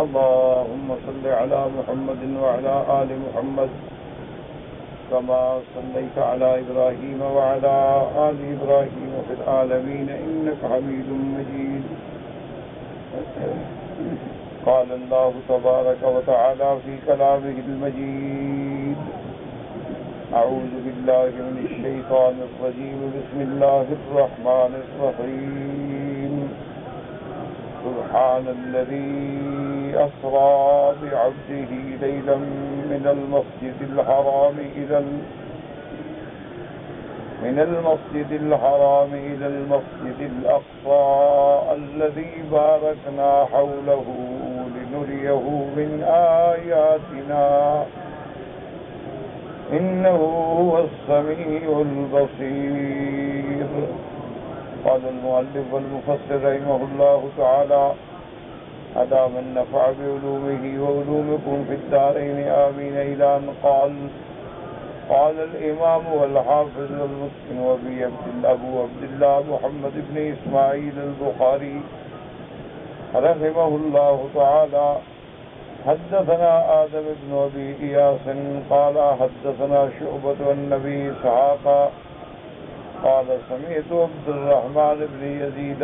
اللهم صل على محمد وعلى آل محمد كما صليت على إبراهيم وعلى آل إبراهيم في العالمين إنك حميد مجيد. قال الله تبارك وتعالى في كلامه المجيد: أعوذ بالله من الشيطان الرجيم. بسم الله الرحمن الرحيم. سبحان الذي أسرى بعبده ليلا من المسجد الحرام إلى المسجد الأقصى الذي باركنا حوله لنريه من آياتنا إنه هو السميع البصير. قال المؤلف والمفسر رحمه الله تعالى: أدام النفع بعلومه وعلومكم في الدارين آمين. إلى أن قال الإمام والحافظ والمسلم أبو عبد الله محمد بن إسماعيل البخاري رحمه الله تعالى: حدثنا آدم بن أبي إياس قال حدثنا شعبة والنبي إسحاق قال سمعت عبد الرحمن بن يزيد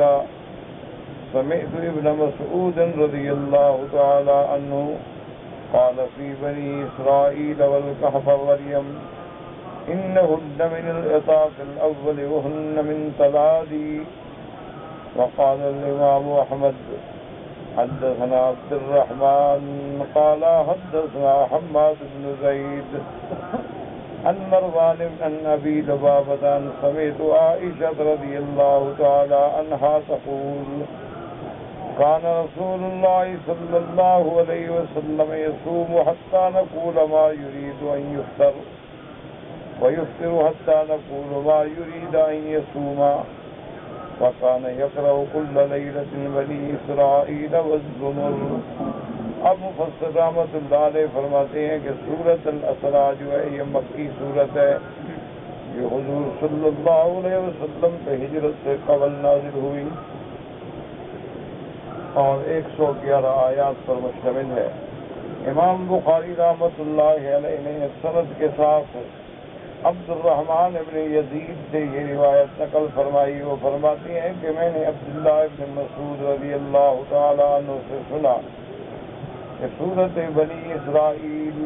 سمعت ابن مسعود رضي الله تعالى عنه قال في بني إسرائيل والكهف واليم إنهن من العطاف الأول وهن من تلادي. وقال الإمام أحمد حدثنا عبد الرحمن قال حدثنا حماد بن زيد عن مروان عن أبي لبابة سمعت عائشة رضي الله تعالى عنها تقول: كان رسول الله صلى الله عليه وسلم يصوم حتى نقول ما يريد أن يفطر ويفطر حتى نقول ما يريد أن يصوم. وكان يقرأ كل ليلة بني إسرائيل والزمر. اب مفسر رحمۃ اللہ علیہ فرماتے ہیں کہ سورۃ الاسراء جو ہے یہ مکی سورت ہے، یہ حضور صلی اللہ علیہ وسلم کے ہجرت سے قبل نازل ہوئی اور 111 آیات پر مشتمل ہے۔ امام بخاری رحمۃ اللہ علیہ نے سند کے ساتھ عبد الرحمن ابن یزید سے یہ روایت نقل فرمائی۔ وہ فرماتی ہیں کہ میں نے عبداللہ ابن مسعود رضی اللہ تعالی عنہ سے سنا کہ سورت بنی اسرائیل،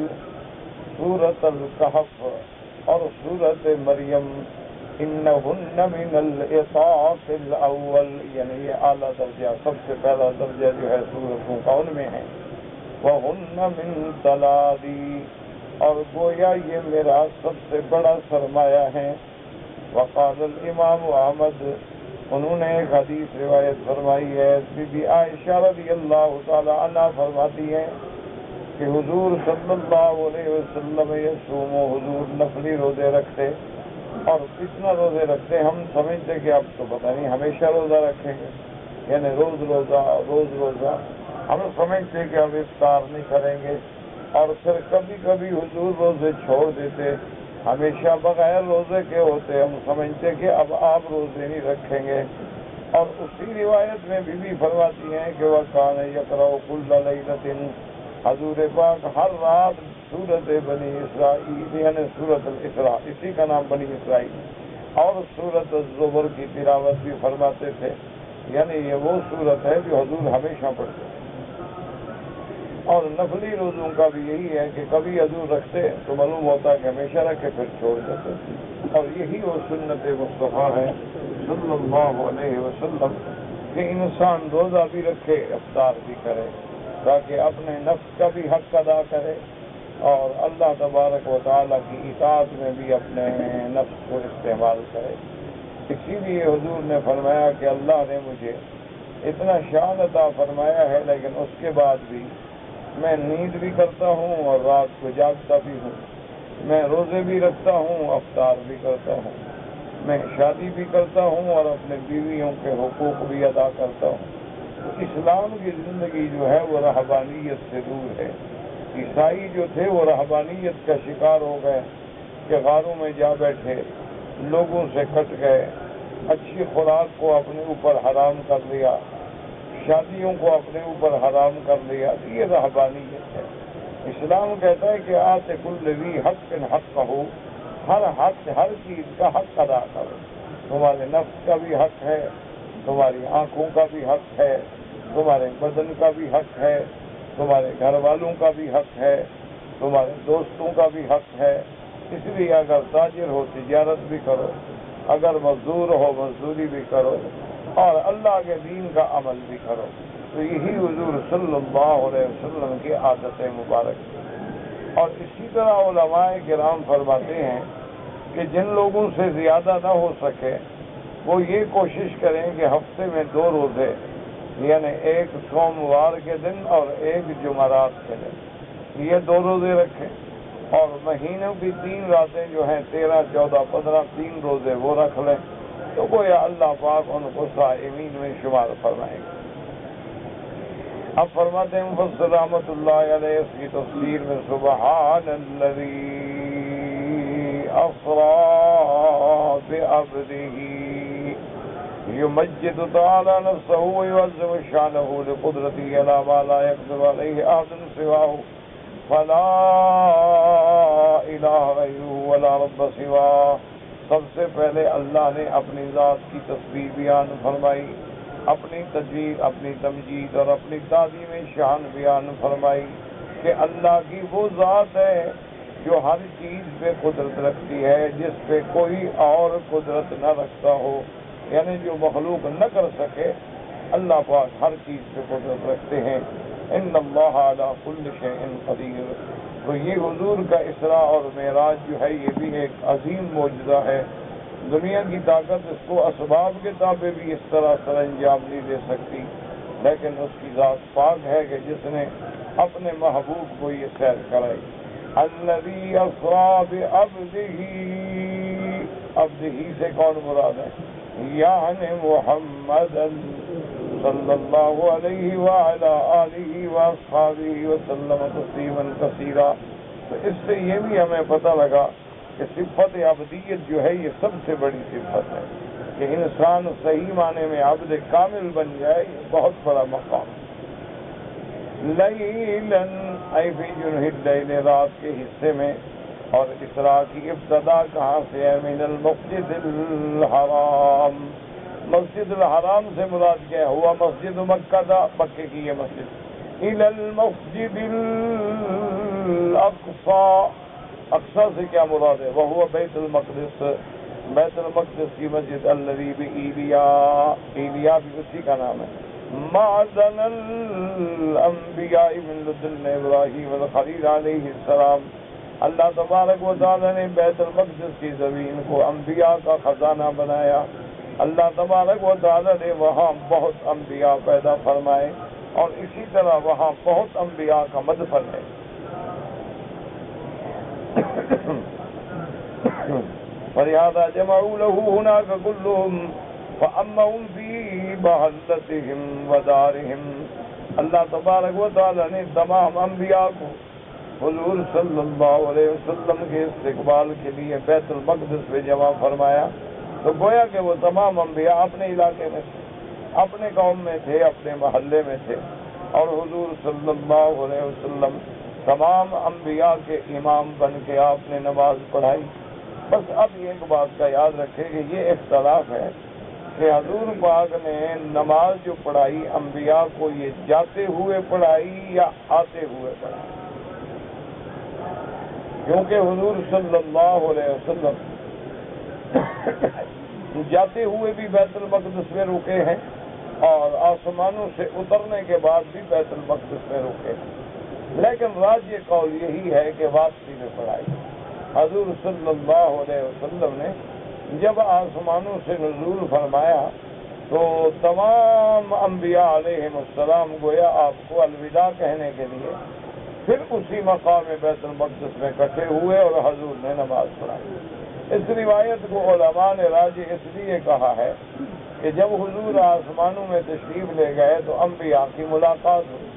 سورت الکہف اور سورت مریم انہن من العطاف الاول، یعنی یہ اعلیٰ درجہ، سب سے پہلا درجہ جو ہے سورتوں کا ان میں ہے۔ وہن من تلادی، اور گویا یہ میرا سب سے بڑا سرمایہ ہے۔ وقال الامام احمد، انہوں نے ایک حدیث روایت فرمائی ہے، بی بی عائشہ رضی اللہ تعالی عنہ فرماتی ہیں کہ حضور صلی اللہ علیہ وسلم یصوم، حضور نفلی روزے رکھتے، اور کتنا روزے رکھتے ہم سمجھتے کہ اب تو پتہ نہیں ہمیشہ روزہ رکھیں گے، یعنی روز روزہ ہم سمجھتے کہ اب افطار نہیں کریں گے، اور پھر کبھی کبھی حضور روزے چھوڑ دیتے، ہمیشہ بغیر روزے کے ہوتے، ہم سمجھتے کہ اب آپ روزے نہیں رکھیں گے۔ اور اسی روایت میں بھی فرماتی ہیں کہ وَكَانَ يَقْرَأُ كُلَّ لَيْلَةٍ، حضور پاک ہر رات سورت بنی اسرائیل، یعنی سورت الاسراء، اسی کا نام بنی اسرائیل، اور سورت الزمر کی تلاوت بھی فرماتے تھے، یعنی یہ وہ سورت ہے جو حضور ہمیشہ پڑھتے ہیں۔ اور نفلی روزوں کا بھی یہی ہے کہ کبھی حضور رکھتے تو معلوم ہوتا کہ ہمیشہ رکھے پھر چھوڑ دیتے، اور یہی وہ سنت مصطفیٰ ہے صلی اللہ علیہ وسلم کہ انسان روزہ بھی رکھے، افطار بھی کرے، تاکہ اپنے نفس کا بھی حق ادا کرے اور اللہ تبارک و تعالیٰ کی اطاعت میں بھی اپنے نفس کو استعمال کرے۔ اسی لیے حضور نے فرمایا کہ اللہ نے مجھے اتنا شان عطا فرمایا ہے، لیکن اس کے بعد بھی میں نیند بھی کرتا ہوں اور رات کو جاگتا بھی ہوں، میں روزے بھی رکھتا ہوں، افطار بھی کرتا ہوں، میں شادی بھی کرتا ہوں اور اپنے بیویوں کے حقوق بھی ادا کرتا ہوں۔ تو اسلام کی زندگی جو ہے وہ رہبانیت سے دور ہے۔ عیسائی جو تھے وہ رہبانیت کا شکار ہو گئے کہ غاروں میں جا بیٹھے، لوگوں سے کٹ گئے، اچھی خوراک کو اپنے اوپر حرام کر لیا، شادیوں کو اپنے اوپر حرام کر لیا، یہ رہبانیت ہے۔ اسلام کہتا ہے کہ آت کل ذی حق حق ہو، ہر چیز کا حق ادا کرو۔ تمہارے نفس کا بھی حق ہے، تمہاری آنکھوں کا بھی حق ہے، تمہارے بدن کا بھی حق ہے، تمہارے گھر والوں کا بھی حق ہے، تمہارے دوستوں کا بھی حق ہے۔ اس لیے اگر تاجر ہو تجارت بھی کرو، اگر مزدور ہو مزدوری بھی کرو، اور اللہ کے دین کا عمل بھی کرو۔ تو یہی حضور صلی اللہ علیہ وسلم کی عادت مبارک ہے۔ اور اسی طرح علماء کرام فرماتے ہیں کہ جن لوگوں سے زیادہ نہ ہو سکے وہ یہ کوشش کریں کہ ہفتے میں 2 روزے، یعنی ایک سوموار کے دن اور ایک جمعرات کے دن، یہ 2 روزے رکھیں، اور مہینوں کی 3 راتیں جو ہیں 13، 14، 15 3 روزے وہ رکھ لیں، تو گویا اللہ پاک ان کو صائمین میں شمار فرمائیں گے۔ اب فرماتے ہیں مفسر رحمۃ اللہ علیہ اس کی تفسیر میں، سبحان الذی اسری بعبدہ یمجد تعالی نفسہ ویعظم شانہ لقدرتہ علی ما لا یقدر علیہ احد سواہ فلا الہ غیرہ ولا رب سواہ۔ سب سے پہلے اللہ نے اپنی ذات کی تسبیح بیان فرمائی، اپنی تجلیل، اپنی تمجید اور اپنی تعظیم شان بیان فرمائی کہ اللہ کی وہ ذات ہے جو ہر چیز پہ قدرت رکھتی ہے جس پہ کوئی اور قدرت نہ رکھتا ہو، یعنی جو مخلوق نہ کر سکے اللہ پاک ہر چیز پہ قدرت رکھتے ہیں۔ ان اللہ علی کل شیء قدیر۔ تو یہ حضور کا اسراء اور معراج جو ہے یہ بھی ایک عظیم معجزہ ہے۔ دنیا کی طاقت اس کو اسباب کے تابع بھی اس طرح سر انجام نہیں دے سکتی، لیکن اس کی ذات پاک ہے کہ جس نے اپنے محبوب کو یہ سیر کرائی۔ الذی اسری بعبدہ، عبدہ سے کون مراد ہے؟ یعنی محمد صلی اللہ علیہ وعلی آلہ واصحابہ وسلم تسلیما کثیرا۔ تو اس سے یہ بھی ہمیں پتہ لگا کہ صفت عبدیت جو ہے یہ سب سے بڑی صفت ہے، کہ انسان صحیح معنی میں عبد کامل بن جائے، یہ بہت بڑا مقام۔ لیلاً ای فی جنح اللیل، رات کے حصے میں، اور اسراء کی ابتدا کہاں سے ہے؟ من المسجد الحرام، مسجد الحرام سے مراد کیا ہے؟ ہوا مسجد مکہ تھا، مکے کی یہ مسجد، الی المسجد الاقصی، اقصی سے کیا مراد ہے؟ وہ بیت المقدس، بیت المقدس کی مسجد، الذی بایلیا، ایلیا بھی اسی کا نام ہے، معدن الانبیاء من لدن ابراہیم الخلیل علیہ السلام۔ اللہ تبارک و تعالی نے بیت المقدس کی زمین کو انبیاء کا خزانہ بنایا۔ اللہ تبارک و تعالی نے وہاں بہت انبیاء پیدا فرمائے، اور اسی طرح وہاں بہت انبیاء کا مدفن ہے۔ فلہذا جمعوا له هناك كلهم فأمهم في محلتهم ودارهم۔ اللہ تبارک و تعالی نے تمام انبیاء کو حضور صلی اللہ علیہ وسلم کے استقبال کے لیے بیت المقدس میں جمع فرمایا۔ تو گویا کہ وہ تمام انبیاء اپنے علاقے میں تھے، اپنے قوم میں تھے، اپنے محلے میں تھے، اور حضور صلی اللہ علیہ وسلم تمام انبیاء کے امام بن کے آپ نے نماز پڑھائی۔ بس اب ایک بات کا یاد رکھیں کہ یہ اختلاف ہے کہ حضور پاک نے نماز جو پڑھائی انبیاء کو، یہ جاتے ہوئے پڑھائی یا آتے ہوئے پڑھائی؟ کیونکہ حضور صلی اللہ علیہ وسلم جاتے ہوئے بھی بیت المقدس میں رکے ہیں، اور آسمانوں سے اترنے کے بعد بھی بیت المقدس میں رکے ہیں، لیکن راجح قول یہی ہے کہ واپسی میں پڑھائی۔ حضور صلی اللہ علیہ وسلم نے جب آسمانوں سے نزول فرمایا تو تمام انبیاء علیہم السلام گویا آپ کو الوداع کہنے کے لیے پھر اسی مقام بیت المقدس میں اکٹھے ہوئے اور حضور نے نماز پڑھائی۔ اس روایت کو علماء نے راجح اس لیے کہا ہے کہ جب حضور آسمانوں میں تشریف لے گئے تو انبیاء کی ملاقات ہوئی،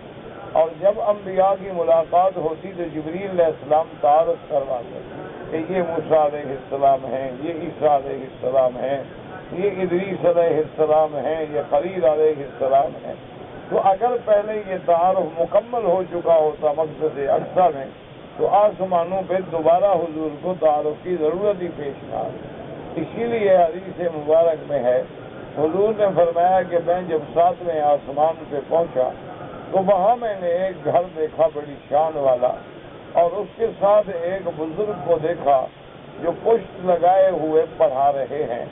اور جب انبیاء کی ملاقات ہوتی تو جبریل علیہ السلام تعارف کرواتے کہ یہ موسیٰ علیہ السلام ہیں، یہ عیسیٰ علیہ السلام ہیں، یہ ادریس علیہ السلام ہیں، یہ خلیل علیہ السلام ہیں۔ تو اگر پہلے یہ تعارف مکمل ہو چکا ہوتا مقصد اقصیٰ میں تو آسمانوں پہ دوبارہ حضور کو تعارف کی ضرورت ہی پیش نہ آئی۔ اسی لیے حدیث مبارک میں ہے، حضور نے فرمایا کہ میں جب 7ویں آسمان پہ پہنچا تو وہاں میں نے ایک گھر دیکھا بڑی شان والا، اور اس کے ساتھ ایک بزرگ کو دیکھا جو پشت لگائے ہوئے پڑھا رہے ہیں،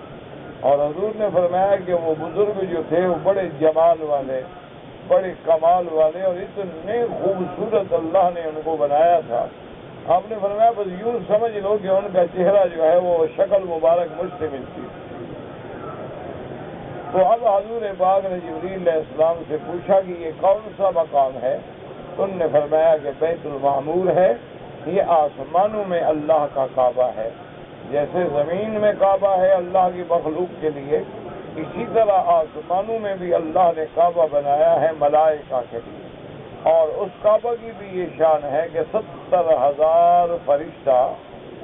اور حضور نے فرمایا کہ وہ بزرگ جو تھے وہ بڑے جمال والے، بڑے کمال والے، اور اتنے خوبصورت اللہ نے ان کو بنایا تھا۔ آپ نے فرمایا بس یوں سمجھ لو کہ ان کا چہرہ جو ہے وہ شکل مبارک مجھ سے ملتی تھی۔ تو اب حضور پاک نے جبریل علیہ السلام سے پوچھا کہ یہ کون سا مقام ہے؟ ان نے فرمایا کہ بیت المعمور ہے، یہ آسمانوں میں اللہ کا کعبہ ہے۔ جیسے زمین میں کعبہ ہے اللہ کی مخلوق کے لیے، اسی طرح آسمانوں میں بھی اللہ نے کعبہ بنایا ہے ملائکہ کے لیے، اور اس کعبہ کی بھی یہ شان ہے کہ 70,000 فرشتہ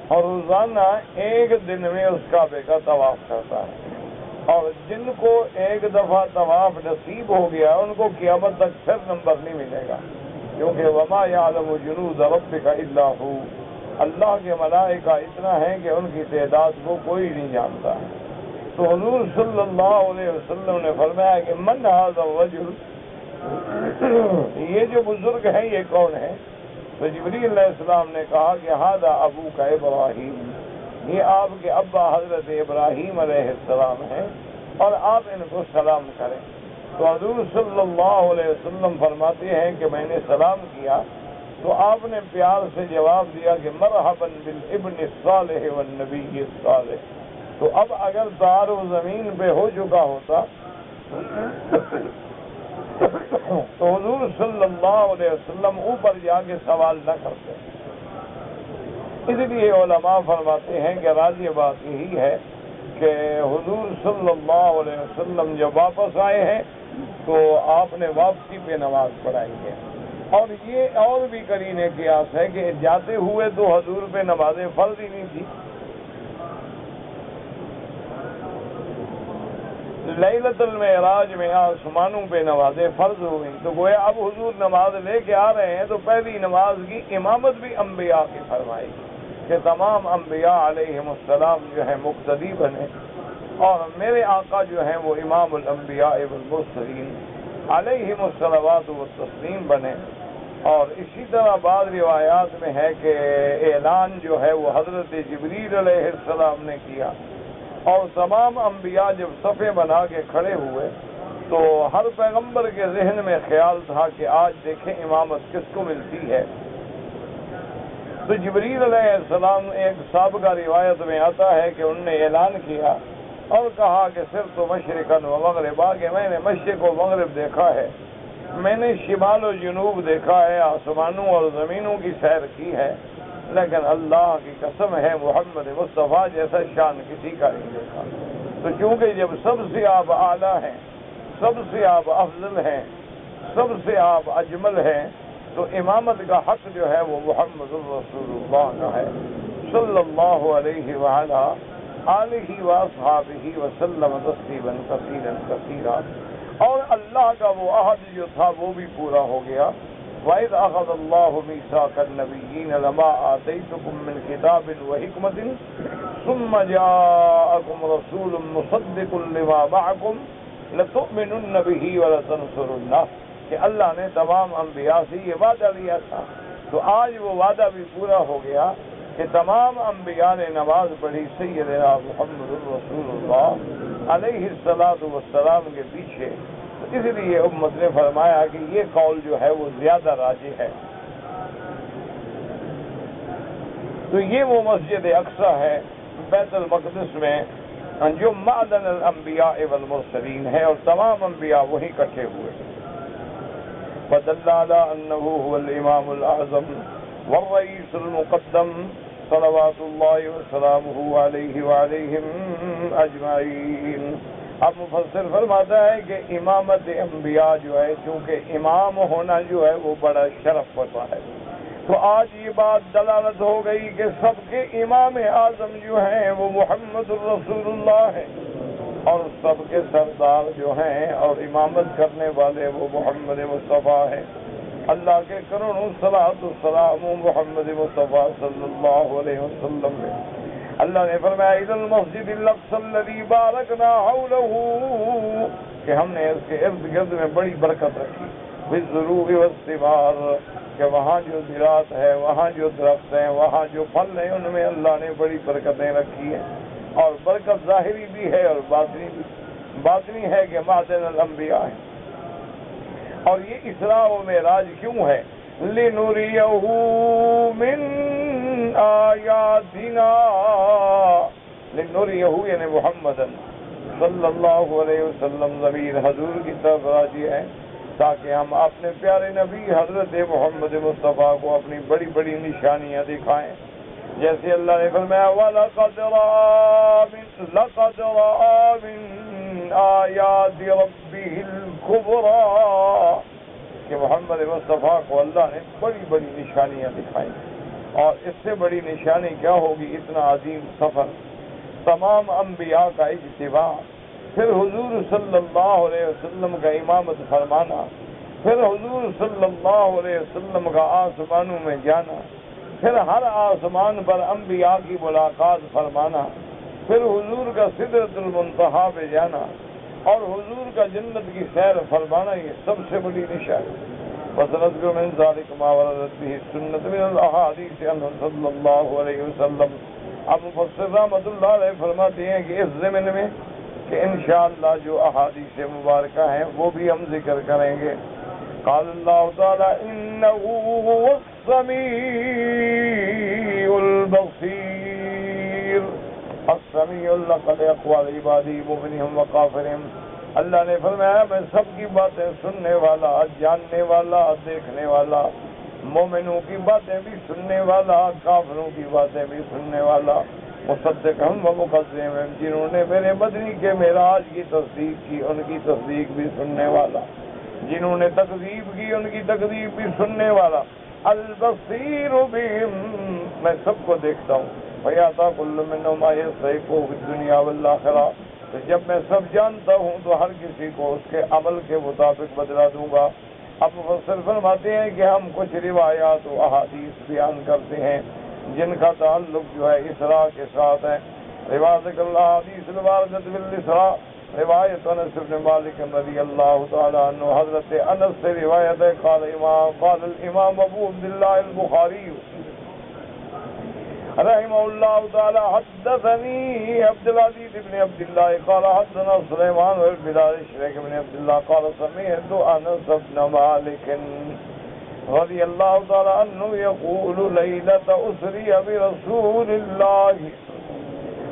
اور روزانہ ایک دن میں اس کعبے کا طواف کرتا ہے، اور جن کو ایک دفعہ طواف نصیب ہو گیا ان کو قیامت تک پھر نمبر نہیں ملے گا، کیونکہ وما یعلم جنود ربک الا ہو، اللہ کے ملائکہ اتنا ہے کہ ان کی تعداد کو کوئی نہیں جانتا ہے۔ تو حضور صلی اللہ علیہ وسلم نے فرمایا کہ من ھذا الرجل، یہ جو بزرگ ہیں یہ کون ہے؟ تو جبریل علیہ السلام نے کہا کہ ھذا ابوک ابراہیم، یہ آپ کے ابا حضرت ابراہیم علیہ السلام ہیں، اور آپ ان کو سلام کریں۔ تو حضور صلی اللہ علیہ وسلم فرماتے ہیں کہ میں نے سلام کیا تو آپ نے پیار سے جواب دیا کہ مرحبا بالابن الصالح والنبی الصالح۔ تو اب اگر تعارف زمین پہ ہو چکا ہوتا تو حضور صلی اللہ علیہ وسلم اوپر جا کے سوال نہ کرتے۔ اس لیے علماء فرماتے ہیں کہ راجح بات یہی ہے کہ حضور صلی اللہ علیہ وسلم جب واپس آئے ہیں تو آپ نے واپسی پہ نماز پڑھائی ہے، اور یہ اور بھی قرینے قیاس ہے کہ جاتے ہوئے تو حضور پہ نمازیں فرض ہی نہیں تھی، لیلۃ المعراج میں آسمانوں پہ نمازیں فرض ہو گئیں، تو گویا اب حضور نماز لے کے آ رہے ہیں تو پہلی نماز کی امامت بھی انبیاء کی فرمائی کہ تمام انبیاء علیہم السلام جو ہے مقتدی بنے، اور میرے آقا جو ہیں وہ امام الانبیاء والمرسلین علیہم الصلوات والتسلیم بنے۔ اور اسی طرح بعض روایات میں ہے کہ اعلان جو ہے وہ حضرت جبریل علیہ السلام نے کیا، اور تمام انبیاء جب صفے بنا کے کھڑے ہوئے تو ہر پیغمبر کے ذہن میں خیال تھا کہ آج دیکھیں امامت کس کو ملتی ہے۔ تو جبریل علیہ السلام ایک سابقہ روایت میں آتا ہے کہ انہوں نے اعلان کیا اور کہا کہ صرف تو مشرقاً و مغربا، کہ میں نے مشرق و مغرب دیکھا ہے، میں نے شمال و جنوب دیکھا ہے، آسمانوں اور زمینوں کی سیر کی ہے، لیکن اللہ کی قسم ہے محمد مصطفیٰ جیسا شان کسی کا نہیں دیکھا۔ تو چونکہ جب سب سے آپ اعلیٰ ہیں، سب سے آپ افضل ہیں، سب سے آپ اجمل ہیں، تو امامت کا حق جو ہے وہ محمد الرسول اللہ کا ہے صلی اللہ علیہ وآلہ آلہ واصحابہ وسلم تسلیما کثیرا کثیرا۔ اور اللہ کا وہ عہد جو تھا وہ بھی پورا ہو گیا، وَإِذْ أَخَذَ اللَّهُ مِيثَاقَ النَّبِيِّينَ لَمَا آتَيْتُكُم مِّن كِتَابٍ وَحِكْمَةٍ ثُمَّ جَاءَكُمْ رَسُولٌ مُصَدِّقٌ لِّمَا مَعَكُمْ لَتُؤْمِنُنَّ بِهِ وَلَتَنصُرُنَّهُ، کہ اللہ نے تمام انبیاء سے یہ وعدہ لیا تھا، تو آج وہ وعدہ بھی پورا ہو گیا کہ تمام انبیاء نے نماز پڑھی سیدنا محمد الرسول اللہ علیہ الصلاۃ والسلام کے پیچھے۔ اس لیے امت نے فرمایا کہ یہ قول جو ہے وہ زیادہ راجح ہے۔ تو یہ وہ مسجد اقصیٰ ہے بیت المقدس میں جو معدن الانبیاء والمرسلین ہے، اور تمام انبیاء وہی اکٹھے ہوئے۔ فدل على انه هو الامام الاعظم والرئيس المقدم صلوات الله وسلامه عليه وعليهم اجمعین۔ اب مفسر فرماتا ہے کہ امامت انبیاء جو ہے، چونکہ امام ہونا جو ہے وہ بڑا شرف ہوتا ہے، تو آج یہ بات دلالت ہو گئی کہ سب کے امام اعظم جو ہیں وہ محمد الرسول اللہ ہے اور سب کے سردار جو ہیں اور امامت کرنے والے وہ محمد مصطفیٰ ہیں. اللہ کے کروڑوں صلاۃ والسلام محمد مصطفیٰ صلی اللہ علیہ وسلم میں. اللہ نے فرمایا اذ المسجد الاقصى الذي باركنا حوله کہ ہم نے اس کے ارد گرد میں بڑی برکت رکھی. بالزروع والثمار کہ وہاں جو زراعت ہے، وہاں جو درخت ہیں، وہاں جو پھل ہیں، ان میں اللہ نے بڑی برکتیں رکھی ہیں. اور برکت ظاہری بھی ہے اور باطنی بھی. باطنی ہے کہ معدن الانبیاء ہے. اور یہ اسراء و معراج کیوں ہے؟ لِنُرِيَهُ مِنْ آیاتنا. لِنُرِيَهُ یعنی محمدن صلی اللہ علیہ وسلم ضمیر حضور کی طرف راجع ہے تاکہ ہم اپنے پیارے نبی حضرت محمد مصطفیٰ کو اپنی بڑی بڑی نشانیاں دکھائیں. جیسے اللہ نے فرمایا وَلَقَدْ رَأَىٰ مِنْ آیَاتِ رَبِّهِ الْكُبْرَىٰ کہ محمد مصطفیٰ کو اللہ نے بڑی بڑی نشانیاں دکھائیں. اور اس سے بڑی نشانی کیا ہوگی؟ اتنا عظیم سفر، تمام انبیاء کا اجتماع، پھر حضور صلی اللہ علیہ وسلم کا امامت فرمانا، پھر حضور صلی اللہ علیہ وسلم کا آسمانوں میں جانا، پھر ہر آسمان پر انبیاء کی ملاقات فرمانا، پھر حضور کا سدرۃ المنتہا پہ جانا اور حضور کا جنت کی سیر فرمانا، یہ سب سے بڑی نشانی. وَسَنَذْكُرُ مِنْ ذَلِكَ مَا وَرَدَتْ بِهِ السُّنَّةُ مِنَ الْأَحَادِيثِ عَنْهُ صلی اللہ علیہ وسلم. اب مفسر رحمۃ اللہ علیہ فرماتے ہیں کہ اس ضمن میں کہ انشاءاللہ جو احادیث مبارکہ ہیں وہ بھی ہم ذکر کریں گے. قال اللہ تعالی انه هو السمیع البصیر. السمیع لقد اقوال عبادی مؤمنهم وکافرهم. اللہ نے فرمایا میں سب کی باتیں سننے والا، جاننے والا، دیکھنے والا، مومنوں کی باتیں بھی سننے والا، کافروں کی باتیں بھی سننے والا. مصدقاً و مقدما جنہوں نے میرے مدنی کے معراج کی تصدیق کی ان کی تصدیق بھی سننے والا، جنہوں نے تکذیب کی ان کی تکذیب بھی سننے والا. البصیر بہم میں سب کو دیکھتا ہوں. فیاتا کل منہم ما یستحقہ فی الدنیا والآخرہ. تو جب میں سب جانتا ہوں تو ہر کسی کو اس کے عمل کے مطابق بدلا دوں گا. اب مفسر فرماتے ہیں کہ ہم کچھ روایات و احادیث بیان کرتے ہیں جن کا تعلق جو ہے اسراء کے ساتھ ہے. روایت اللہ حدیث الواردۃ بالاسراء روایت انس بن مالک رضی اللہ تعالی عنہ. حضرت انس سے روایت ہے قال الامام ابو عبداللہ البخاری رحمہ اللہ تعالی حدثنی عبد العزیز بن عبد اللہ قال حدثنا سلیمان بن بلال شریک بن عبد اللہ قال سمعت انس بن مالک رضی اللہ تعالی عنہ یقول لیلۃ اسری برسول اللہ.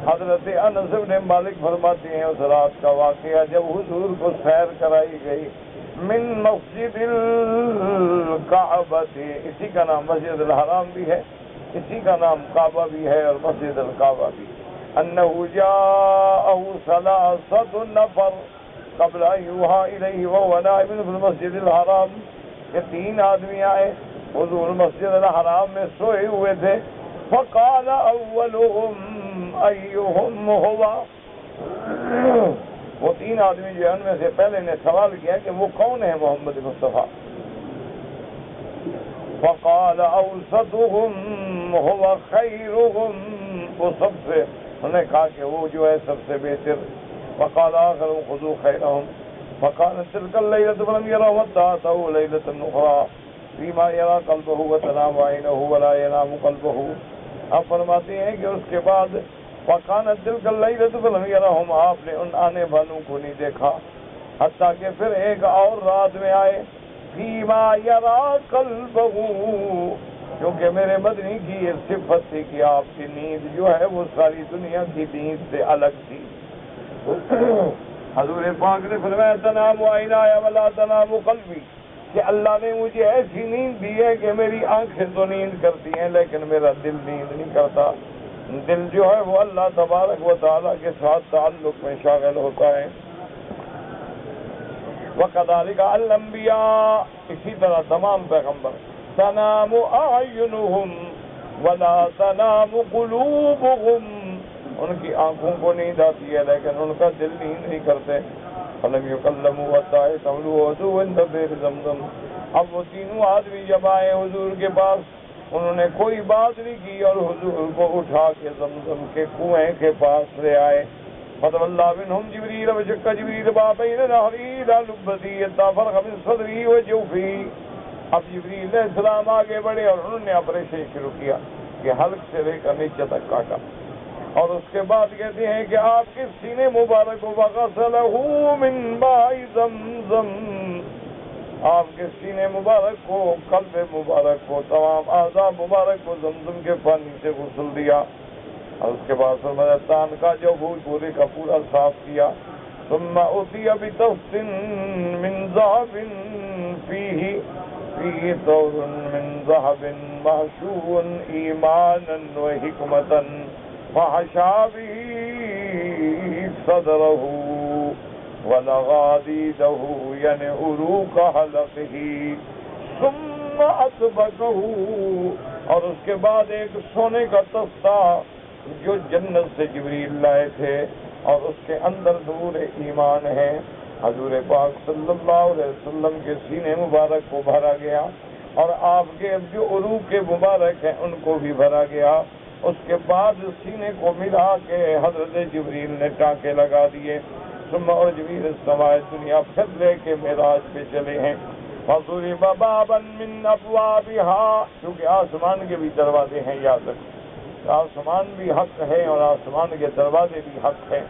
حضرت انس بن مالک فرماتے ہیں اس رات کا واقعہ جب حضور کو سیر کرائی گئی من مسجد الکعبہ، اسی کا نام مسجد الحرام بھی ہے، اسی کا نام کعبہ بھی ہے اور مسجد الکعبہ بھی. انہ جاءہ ثلاثۃ نفر قبل ان یوحى الیہ وهو نائم فی المسجد الحرام. کہ 3 آدمی آئے حضور مسجد الحرام میں سوئے ہوئے تھے. فقال اولهم ایہم هو. وہ 3 آدمی جو ان میں سے پہلے نے سوال کیا کہ وہ کون ہے محمد مصطفیٰ. فقال اوسطهم هو خیرهم. وہ سب سے انہوں نے کہا کہ وہ جو ہے سب سے بہتر. فقال آخرهم خذوا خیرهم. فقالت تلك الليلة فلم يروا حتى أتوا ليلة أخرى فيما يرى قلبه وتنام عينه ولا ينام قلبه. آپ فرماتے ہیں کہ اس کے بعد فقالت تلك الليلة فلم يرهم، آپ نے ان آنے والوں کو نہیں دیکھا حتیٰ کہ پھر ایک اور رات میں آئے فيما يرى قلبه، کیونکہ میرے مدنی کی یہ صفت تھی کہ آپ کی نیند جو ہے وہ ساری دنیا کی نیند سے الگ تھی. حضور پاک نے فرمایا تنام عینایا ولا تنام قلبی، کہ اللہ نے مجھے ایسی نیند دی ہے کہ میری آنکھیں تو نیند کرتی ہیں لیکن میرا دل نیند نہیں کرتا. دل جو ہے وہ اللہ تبارک و تعالیٰ کے ساتھ تعلق میں شاغل ہوتا ہے. وَكَذَلِكَ الْأَنْبِيَاءُ، اسی طرح تمام پیغمبر تنام اعینہم ولا تنام قلوبہم، ان کی آنکھوں کو نیند آتی ہے لیکن ان کا دل نیند نہیں کرتے. فلم یکلموا حتی یستملوا وضوء عند بئر زمزم. اب وہ تینوں آدمی جب آئے حضور کے پاس انہوں نے کوئی بات نہیں کی اور حضور کو اٹھا کے زمزم کے کنویں کے پاس لے آئے. فتولى منهم جبريل وشق جبريل ما بين نهري إلى لبتي حتى فرغ من صدري وجوفي. اب جبریل علیہ السلام آگے بڑھے اور انہوں نے آپریشن شروع کیا کہ حلق سے لے کر نیچے تک کاٹا. اور اس کے بعد کہتے ہیں کہ آپ کے سینے مبارک کو وغسلہ من ماء زمزم. آپ کے سینے مبارک کو، قلب مبارک کو، تمام اعضاء مبارک کو زمزم کے پانی سے غسل دیا. اور اس کے بعد فرمایا تان کا جو پورے کا پورا صاف کیا. ثم اتی بطست من ذهب فيه ثور من ذهب محشو ایمانا وحکمتا فحشا به صدره ولغاديده یعنی عروق حلقه ثم اطبقه. اور اس کے بعد ایک سونے کا تختہ جو جنت سے جبریل لائے تھے اور اس کے اندر نور ایمان ہے. حضور پاک صلی اللہ علیہ وسلم کے سینے مبارک کو بھرا گیا اور آپ کے جو عروق مبارک ہیں ان کو بھی بھرا گیا. اس کے بعد سینے کو ملا کے حضرت جبریل نے ٹانکے لگا دیے. ثم جبریل السماء دنیا پھر لے کے معراج پہ چلے ہیں. فضرب بابا من ابوابها، کیونکہ آسمان کے بھی دروازے ہیں، یاد رکھیں آسمان بھی حق ہے اور آسمان کے دروازے بھی حق ہیں.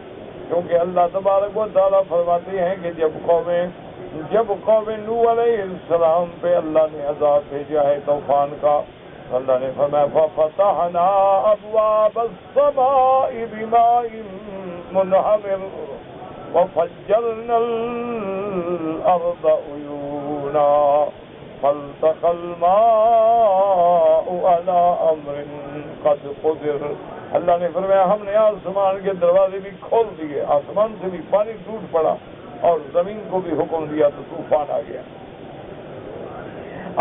کیونکہ اللہ تبارک و تعالیٰ فرماتے ہیں کہ جب قوم نوح علیہ السلام پہ اللہ نے عذاب بھیجا ہے طوفان کا، اللہ نے فرمایا فَفَتَحْنَا أَبْوَابَ السَّمَاءِ بِمَاءٍ مُنْهَمِرٍ وَفَجَّرْنَا الْأَرْضَ عُيُونًا فَالْتَقَى الْمَاءُ عَلَىٰ أَمْرٍ قَدْ قُدِرَ. اللہ نے فرمایا ہم نے آسمان کے دروازے بھی کھول دیے، آسمان سے بھی پانی ٹوٹ پڑا اور زمین کو بھی حکم دیا تو طوفان آ گیا.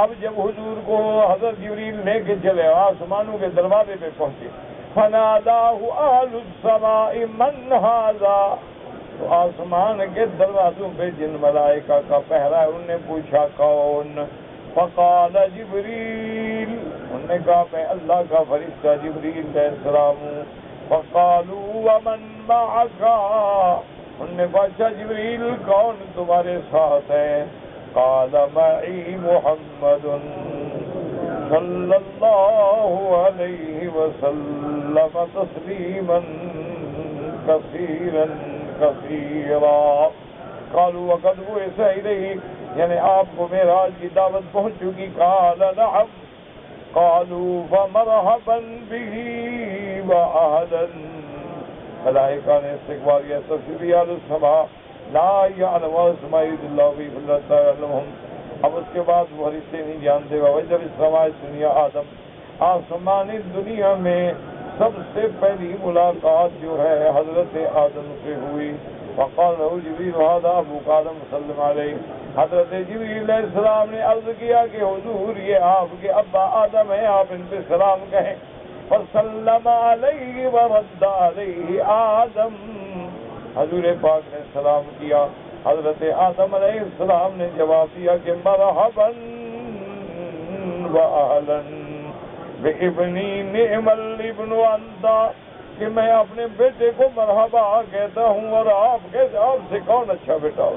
اب جب حضور کو حضرت جبریل لے کے چلے آسمانوں کے دروازے پہ پہنچے، فَنَادَاهُ أَهْلُ السَّمَاءِ مَنْ هَٰذَا، تو آسمان کے دروازوں پہ جن ملائکہ کا پہرا ہے انہوں نے پوچھا کون؟ فقال جبریل، انہوں نے کہا میں اللہ کا فرشتہ جبریل علیہ السلام ہوں. فقالوا ومن معك، انہوں نے پوچھا جبریل کون تمہارے ساتھ ہے؟ قال معي محمد صلی اللہ علیہ وسلم تسلیما کثیرا کثیرا. قالوا وقد بعث الیہ، یعنی آپ کو معراج کی دعوت پہنچ چکی. قال نعم. قالوا فمرحبا به واهلا، ملائکہ نے استقبال کیا. تسبیح السماء لا يعلم اسماء الا الله. اب اس کے بعد وہ فرشتے نہیں جانتے. جب السماء دنیا آدم، آسمانی دنیا میں سب سے پہلی ملاقات جو ہے حضرت آدم سے ہوئی. وقال له جبریل هذا ابوك آدم وسلم علیہ. حضرت جبریل علیہ السلام نے عرض کیا کہ حضور یہ آپ کے ابا آدم ہیں، آپ ان پہ سلام کہیں. فسلم علیہ ورد علیہ آدم، حضور پاک نے سلام کیا، حضرت آدم علیہ السلام نے جواب دیا کہ مرحبا واہلا بابنی نعم الابن انت، کہ میں اپنے بیٹے کو مرحبا کہتا ہوں اور آپ سے کون اچھا بیٹا ہو.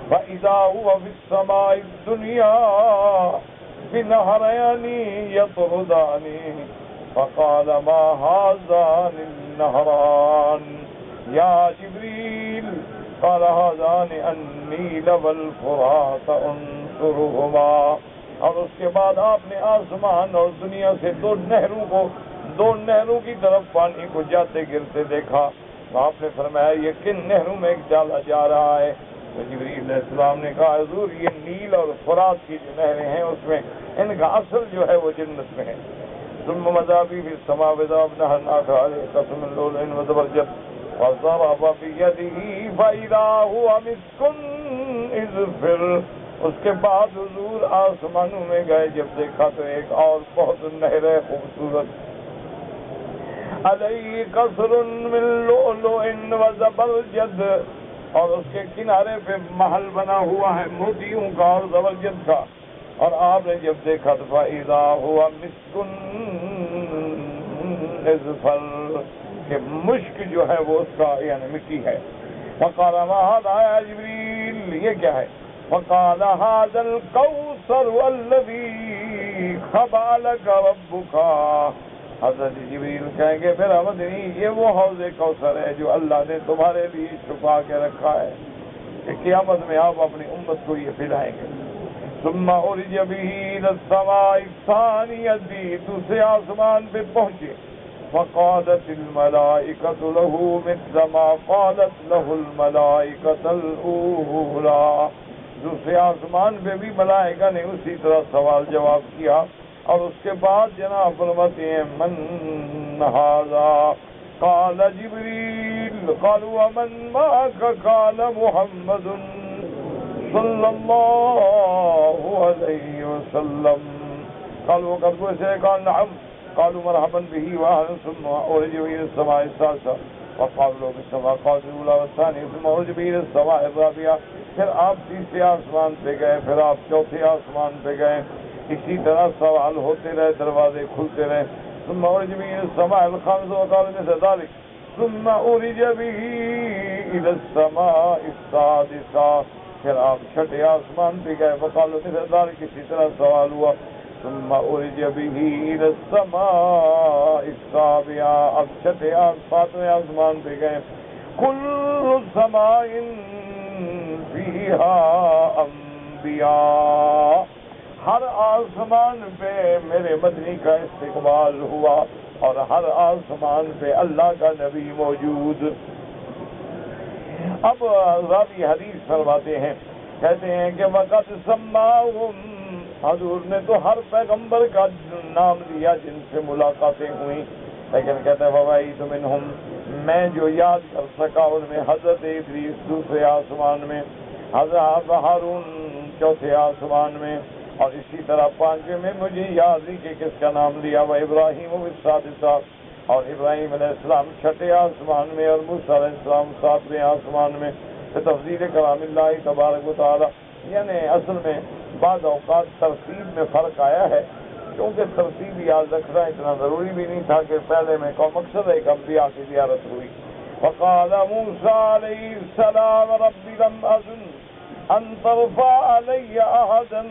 فَإِذَا هُوَ فِي السَّمَاءِ الدُّنْيَا بِنَهْرَيْنِ يَطْرُدَانِ فَقَالَ مَا هَذَانِ النَّهْرَانِ يَا جِبْرِيلُ قَالَ هَذَانِ النِّيلُ وَالْفُرَاتُ أَنْصُرُهُمَا. اور اس کے بعد آپ نے آسمان اور دنیا سے دو نہروں کی طرف پانی کو جاتے گرتے دیکھا. آپ نے فرمایا یہ کن نہروں میں ڈالا جا رہا ہے؟ تو جبریل علیہ السلام نے کہا حضور یہ نیل اور فرات کی جو نہریں ہیں اس میں ان کا اصل جو ہے وہ جنت میں ہے. ثم مذابی فی السماء وذاب نہرنا کھالے قسم اللولین وزبرجد وضرب بیدہ فإذا هو مسک اذفر. اس کے بعد حضور آسمانوں میں گئے، جب دیکھا تو ایک اور بہت نہر خوبصورت علیہ قصر من لؤلؤ وزبرجد، اور اس کے کنارے پہ محل بنا ہوا ہے موتیوں کا اور زبرجد کا. اور آپ نے جب دیکھا تو فَإِذَا هُوَ مِسْكٌ اصفر، کہ مشک جو ہے وہ اس کا یعنی مٹی ہے. فقال ما هذا يا جبریل، یہ کیا ہے؟ فقال هذا الكوثر الذي خبأ لك ربك. حضرت جبریل کہیں گے میرا مدنی یہ وہ حوض کوثر ہے جو اللہ نے تمہارے لیے چھپا کے رکھا ہے کہ قیامت میں آپ اپنی امت کو یہ پلائیں گے. ثم عرج به الى السماء الثانية، دوسرے آسمان پہ پہنچے. فقالت الملائکة له مثل ما قالت له الملائکة الأولى، دوسرے آسمان پہ بھی ملائکہ نے اسی طرح سوال جواب کیا. اور اس کے بعد جناب فرماتے ہیں من هذا قال جبریل، قالوا ومن معك قال محمد صلی اللہ علیہ وسلم. قالوا وقد بعث قال نعم. قالوا مرحبا به واهلا. ثم عرج به الى السماء الثالثة وقالوا له بالسماء قال الاولى والثانية. ثم عرج به الى السماء الرابعة، پھر آپ تیسرے آسمان پہ گئے، پھر آپ چوتھے آسمان پہ گئے. اسی طرح سوال ہوتے رہے، دروازے کھلتے رہے. ثم عرج به الى السماء الخامسة وقال مثل ذلك. ثم عرج به الى السماء السادسة، پھر آپ چھٹے آسمان پہ گئے. وقال مثل ذلك، اسی طرح سوال ہوا. ثم عرج به الى السماء السابعة، اب چھٹے ساتویں آسمان پہ گئے. كل سماء فيها انبیاء، ہر آسمان پہ میرے مدنی کا استقبال ہوا اور ہر آسمان پہ اللہ کا نبی موجود. اب راوی حدیث فرماتے ہیں، کہتے ہیں کہ وقت سماہم، حضور نے تو ہر پیغمبر کا نام لیا جن سے ملاقاتیں ہوئیں، لیکن کہتے ہیں فوائد منہم، میں جو یاد کر سکا ان میں حضرت ادریس دوسرے آسمان میں، حضرت ہارون چوتھے آسمان میں، اور اسی طرح پانچویں میں مجھے یاد نہیں کہ کس کا نام لیا. وہ ابراہیم السادسہ، اور ابراہیم علیہ السلام چھٹے آسمان میں، اور موسیٰ علیہ السلام ساتویں آسمان میں. تفضیل کلام اللہ تبارک و تعالی، یعنی اصل میں بعض اوقات ترتیب میں فرق آیا ہے، کیونکہ ترتیب یاد رکھنا اتنا ضروری بھی نہیں تھا کہ پہلے میں کو مقصد ہے کہ انبیاء کی زیارت ہوئی. فقال موسیٰ علیہ السلام رب لم اظن ان ترفع علی احدا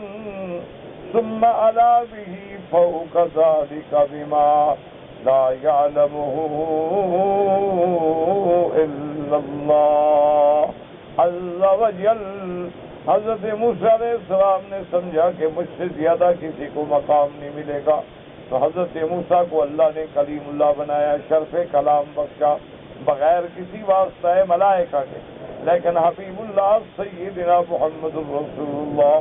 ثم علا به فوق ذلك بما لا يعلمه الا اللہ عز وجل. حضرت موسیٰ علیہ السلام نے سمجھا کہ مجھ سے زیادہ کسی کو مقام نہیں ملے گا، تو حضرت موسیٰ کو اللہ نے کلیم اللہ بنایا، شرف کلام بخشا بغیر کسی واسطہ ملائکہ کے. لیکن حبیب اللہ سیدنا محمد الرسول اللہ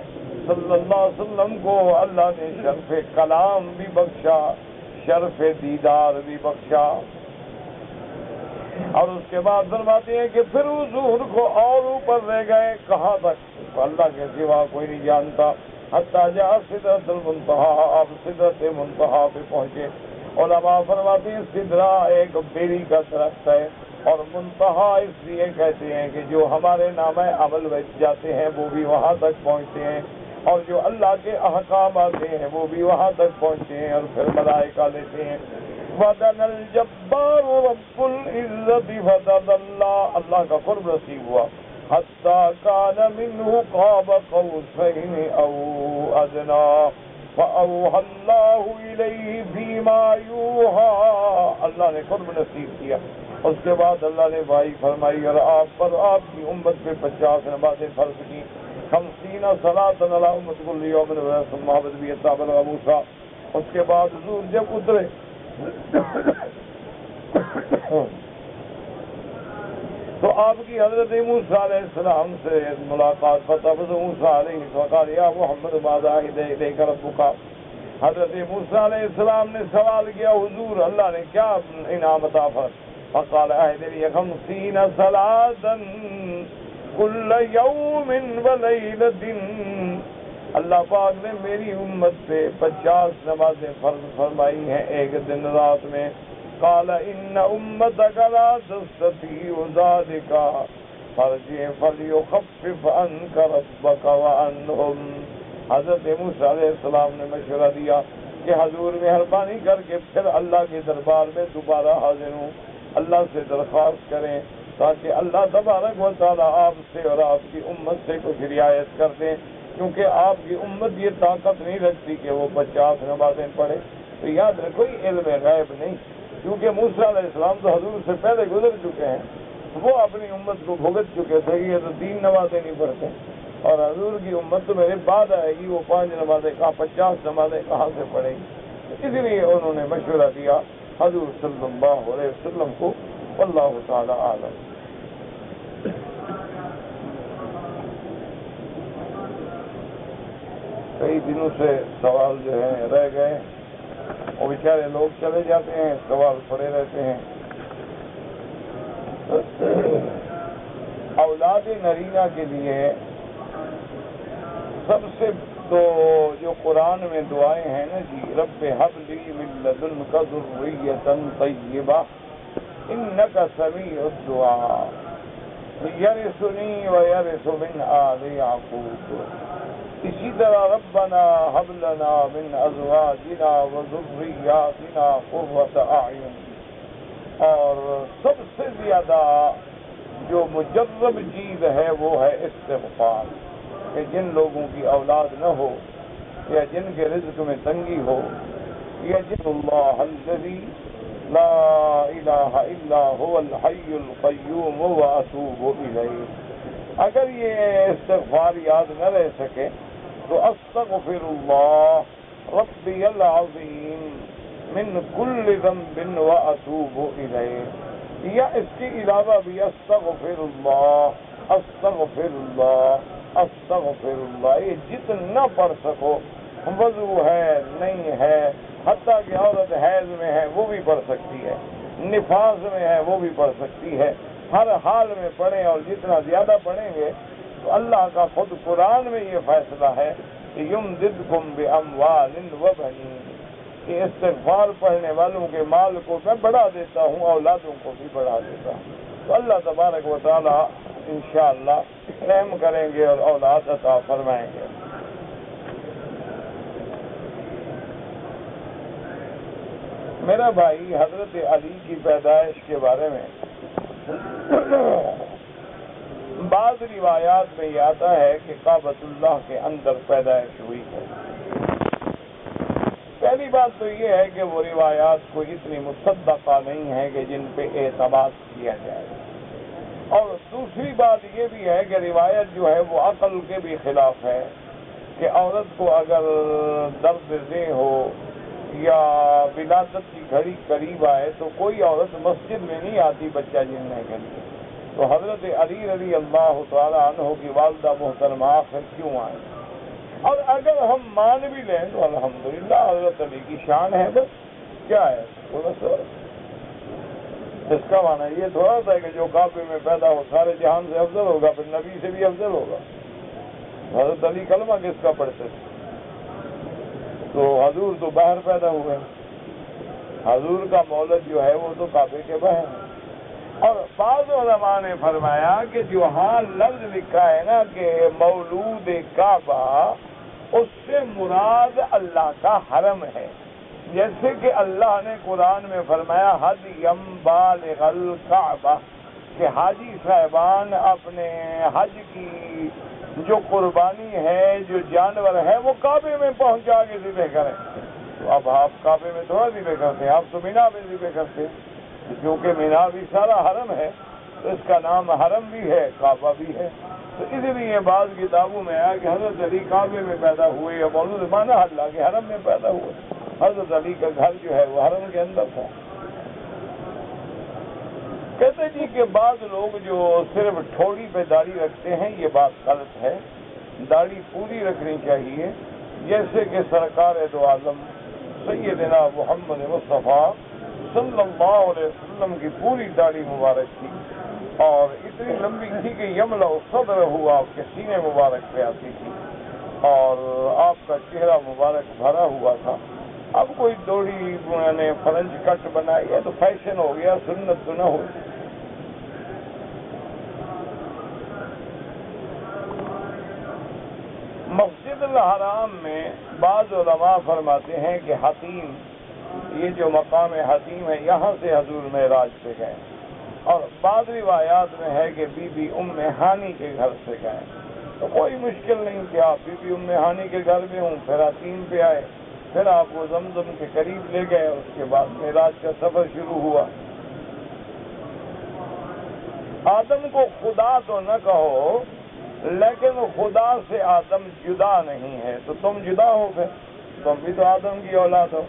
صلی اللہ علیہ وسلم کو اللہ نے شرف کلام بھی بخشا، شرف دیدار بھی بخشا. اور اس کے بعد فرماتے ہیں کہ پھر حضور کو اور اوپر لے گئے. کہاں تک؟ اللہ کے سوا کوئی نہیں جانتا. حتیٰ جاء سدرۃ المنتہا، آپ سدرۃ منتہا پہ پہنچے. علماء فرماتے ہیں سدرہ ایک بیری کا درخت ہے، اور منتہا اس لیے کہتے ہیں کہ جو ہمارے نامہ عمل بچ جاتے ہیں وہ بھی وہاں تک پہنچتے ہیں، اور جو اللہ کے احکام آتے ہیں وہ بھی وہاں تک پہنچتے ہیں، اور پھر ملائکہ لیتے ہیں. وَدَنَ الْجَبَّارُ رَبُّ الْعِزَّةِ فَتَدَلَّى، اللہ کا قرب نصیب ہوا. حَتَّى كَانَ مِنْهُ قَابَ قَوْسَيْنِ أَوْ أَدْنَىٰ فَأَوْحَى اللَّهُ إِلَيْهِ فِيمَا يُوحَىٰ، اللہ نے قرب نصیب کیا. اس کے بعد اللہ نے وحی فرمائی اور آپ پر آپ کی امت پہ 50 نمازیں فرض کی. 50 صلاۃ علی امت کل یوم ثم محمد بھی بلغ موسیٰ. اس کے بعد حضور جب اترے تو آپ کی حضرت موسیٰ علیہ السلام سے ملاقات. فتفض موسیٰ علیہ وقال یا محمد ماذا اہدی الیک ربک. حضرت موسیٰ علیہ السلام نے سوال کیا حضور اللہ نے کیا انعام عطا فرمایا؟ فقال اہدی 50 صلاۃ کل یوم ولیلۃ، اللہ پاک نے میری امت پہ 50 نمازیں فرض فرمائی ہیں ایک دن رات میں. قال ان امتك لا تستطيع ذلك فرجع فليخفف عنك ربك وعنهم. حضرت موسیٰ علیہ السلام نے مشورہ دیا کہ حضور مہربانی کر کے پھر اللہ کے دربار میں دوبارہ حاضر ہوں، اللہ سے درخواست کریں تاکہ اللہ تبارک و تعالیٰ آپ سے اور آپ کی امت سے کچھ رعایت کر دیں، کیونکہ آپ کی امت یہ طاقت نہیں رکھتی کہ وہ 50 نمازیں پڑھے. تو یاد رکھو یہ علم غیب نہیں، کیونکہ موسیٰ علیہ السلام تو حضور سے پہلے گزر چکے ہیں، وہ اپنی امت کو بھگت چکے تھے. یہ تو 3 نمازیں نہیں پڑھتے، اور حضور کی امت تو میرے بعد آئے گی، وہ 5 نمازیں کہاں 50 نمازیں کہاں سے پڑھے گی. اس لیے انہوں نے مشورہ دیا حضور صلی اللہ علیہ وسلم کو. واللہ تعالی عالم. کئی دنوں سے سوال جو ہیں رہ گئے، وہ بیچارے لوگ چلے جاتے ہیں، سوال پڑے رہتے ہیں. اولاد نرینہ کے لیے سب سے تو جو قرآن میں دعائیں ہیں نا جی، رب ہب لی من لدنک ذریۃ طیبہ انک سمیع الدعاء یرثنی ویرث من آل یعقوب. اسی طرح ربنا ہب لنا من ازواجنا وذریاتنا قرۃ اعین. اور سب سے زیادہ جو مجرب چیز ہے وہ ہے استغفار، کہ جن لوگوں کی اولاد نہ ہو یا جن کے رزق میں تنگی ہو، یا جن اللہ الذی لا الہ الا هو الحی القیوم واتوب الیہ. اگر یہ استغفار یاد نہ رہ سکے تو استغفر اللہ ربی العظیم من کل ذنب واتوب الیہ. یا اس کے علاوہ بھی استغفر اللہ استغفر اللہ استغفر اللہ. یہ جتنا پڑھ سکو، وضو ہے نہیں ہے، حتیٰ کہ عورت حیض میں ہے وہ بھی پڑھ سکتی ہے، نفاس میں ہے وہ بھی پڑھ سکتی ہے. ہر حال میں پڑھیں، اور جتنا زیادہ پڑھیں گے تو اللہ کا خود قرآن میں یہ فیصلہ ہے کہ یمددکم باموال وبنین، کہ استغفار پڑھنے والوں کے مال کو میں بڑھا دیتا ہوں، اولادوں کو بھی بڑھا دیتا ہوں. تو اللہ تبارک و تعالی انشاءاللہ رحم کریں گے اور اولاد عطا فرمائیں گے. میرا بھائی حضرت علی کی پیدائش کے بارے میں بعض روایات میں یہ آتا ہے کہ کعبۃ اللہ کے اندر پیدائش ہوئی ہے. پہلی بات تو یہ ہے کہ وہ روایات کوئی اتنی مصدقہ نہیں ہے کہ جن پہ اعتماد کیا جائے. اور دوسری بات یہ بھی ہے کہ روایت جو ہے وہ عقل کے بھی خلاف ہے، کہ عورت کو اگر درد دہ ہو یا ولادت کی گھڑی قریب آئے تو کوئی عورت مسجد میں نہیں آتی بچہ جننے کے لیے. تو حضرت علی رضی اللہ تعالیٰ عنہ کی والدہ محترمہ آخر کیوں آئے؟ اور اگر ہم مان بھی لیں تو الحمدللہ حضرت علی کی شان ہے. بس کیا ہے اس کا معنی یہ تھوڑا تھا کہ جو کعبے میں پیدا ہو سارے جہان سے افضل ہوگا، پھر نبی سے بھی افضل ہوگا. حضرت علی کلمہ کس کا پڑھتے تھے؟ تو حضور تو باہر پیدا ہوئے، حضور کا مولد جو ہے وہ تو کعبے کے باہر ہے. اور بعض علماء نے فرمایا کہ جو ہاں لفظ لکھا ہے نا کہ مولود کعبہ، اس سے مراد اللہ کا حرم ہے. جیسے کہ اللہ نے قرآن میں فرمایا حدیم بالغ الکعبہ، کہ حاجی صاحبان اپنے حج کی جو قربانی ہے، جو جانور ہے، وہ کعبے میں پہنچا کے ذبح کریں. تو اب آپ کعبے میں تھوڑا ذبح کرتے ہیں، آپ تو مینا میں ذبح کرتے ہیں، کیونکہ مینا بھی سارا حرم ہے، تو اس کا نام حرم بھی ہے، کعبہ بھی ہے. تو اس لیے بعض کتابوں میں آیا کہ حضرت علی کعبے میں پیدا ہوئے، یا مولود مانا اللہ کے حرم میں پیدا ہوئے. حضرت علی کا گھر جو ہے وہ حرم کے اندر تھا. کہتے جی کہ بعض لوگ جو صرف ٹھوڑی پہ داڑھی رکھتے ہیں، یہ بات غلط ہے. داڑھی پوری رکھنی چاہیے، جیسے کہ سرکار دو عالم سیدنا محمد مصطفیٰ صلی اللہ علیہ وسلم کی پوری داڑھی مبارک تھی، اور اتنی لمبی تھی کہ یملا صدر ہوا، آپ کے سینے مبارک پہ آتی تھی، اور آپ کا چہرہ مبارک بھرا ہوا تھا. اب کوئی دوڑی نے فرنچ کٹ بنائی ہے تو فیشن ہو گیا، سنت تو نہ ہو۔ مسجد الحرام میں بعض علماء فرماتے ہیں کہ حتیم، یہ جو مقام حتیم ہے یہاں سے حضور معراج پہ گئے، اور بعض روایات میں ہے کہ بی بی ام ہانی کے گھر سے گئے۔ تو کوئی مشکل نہیں کہ آپ بی بی ام ہانی کے گھر میں ہوں، پھر حتیم پہ آئے، پھر آپ کو زمزم کے قریب لے گئے، اس کے بعد معراج کا سفر شروع ہوا۔ آدم کو خدا تو نہ کہو، لیکن خدا سے آدم جدا نہیں ہے، تو تم جدا ہو گئے، تم بھی تو آدم کی اولاد ہو۔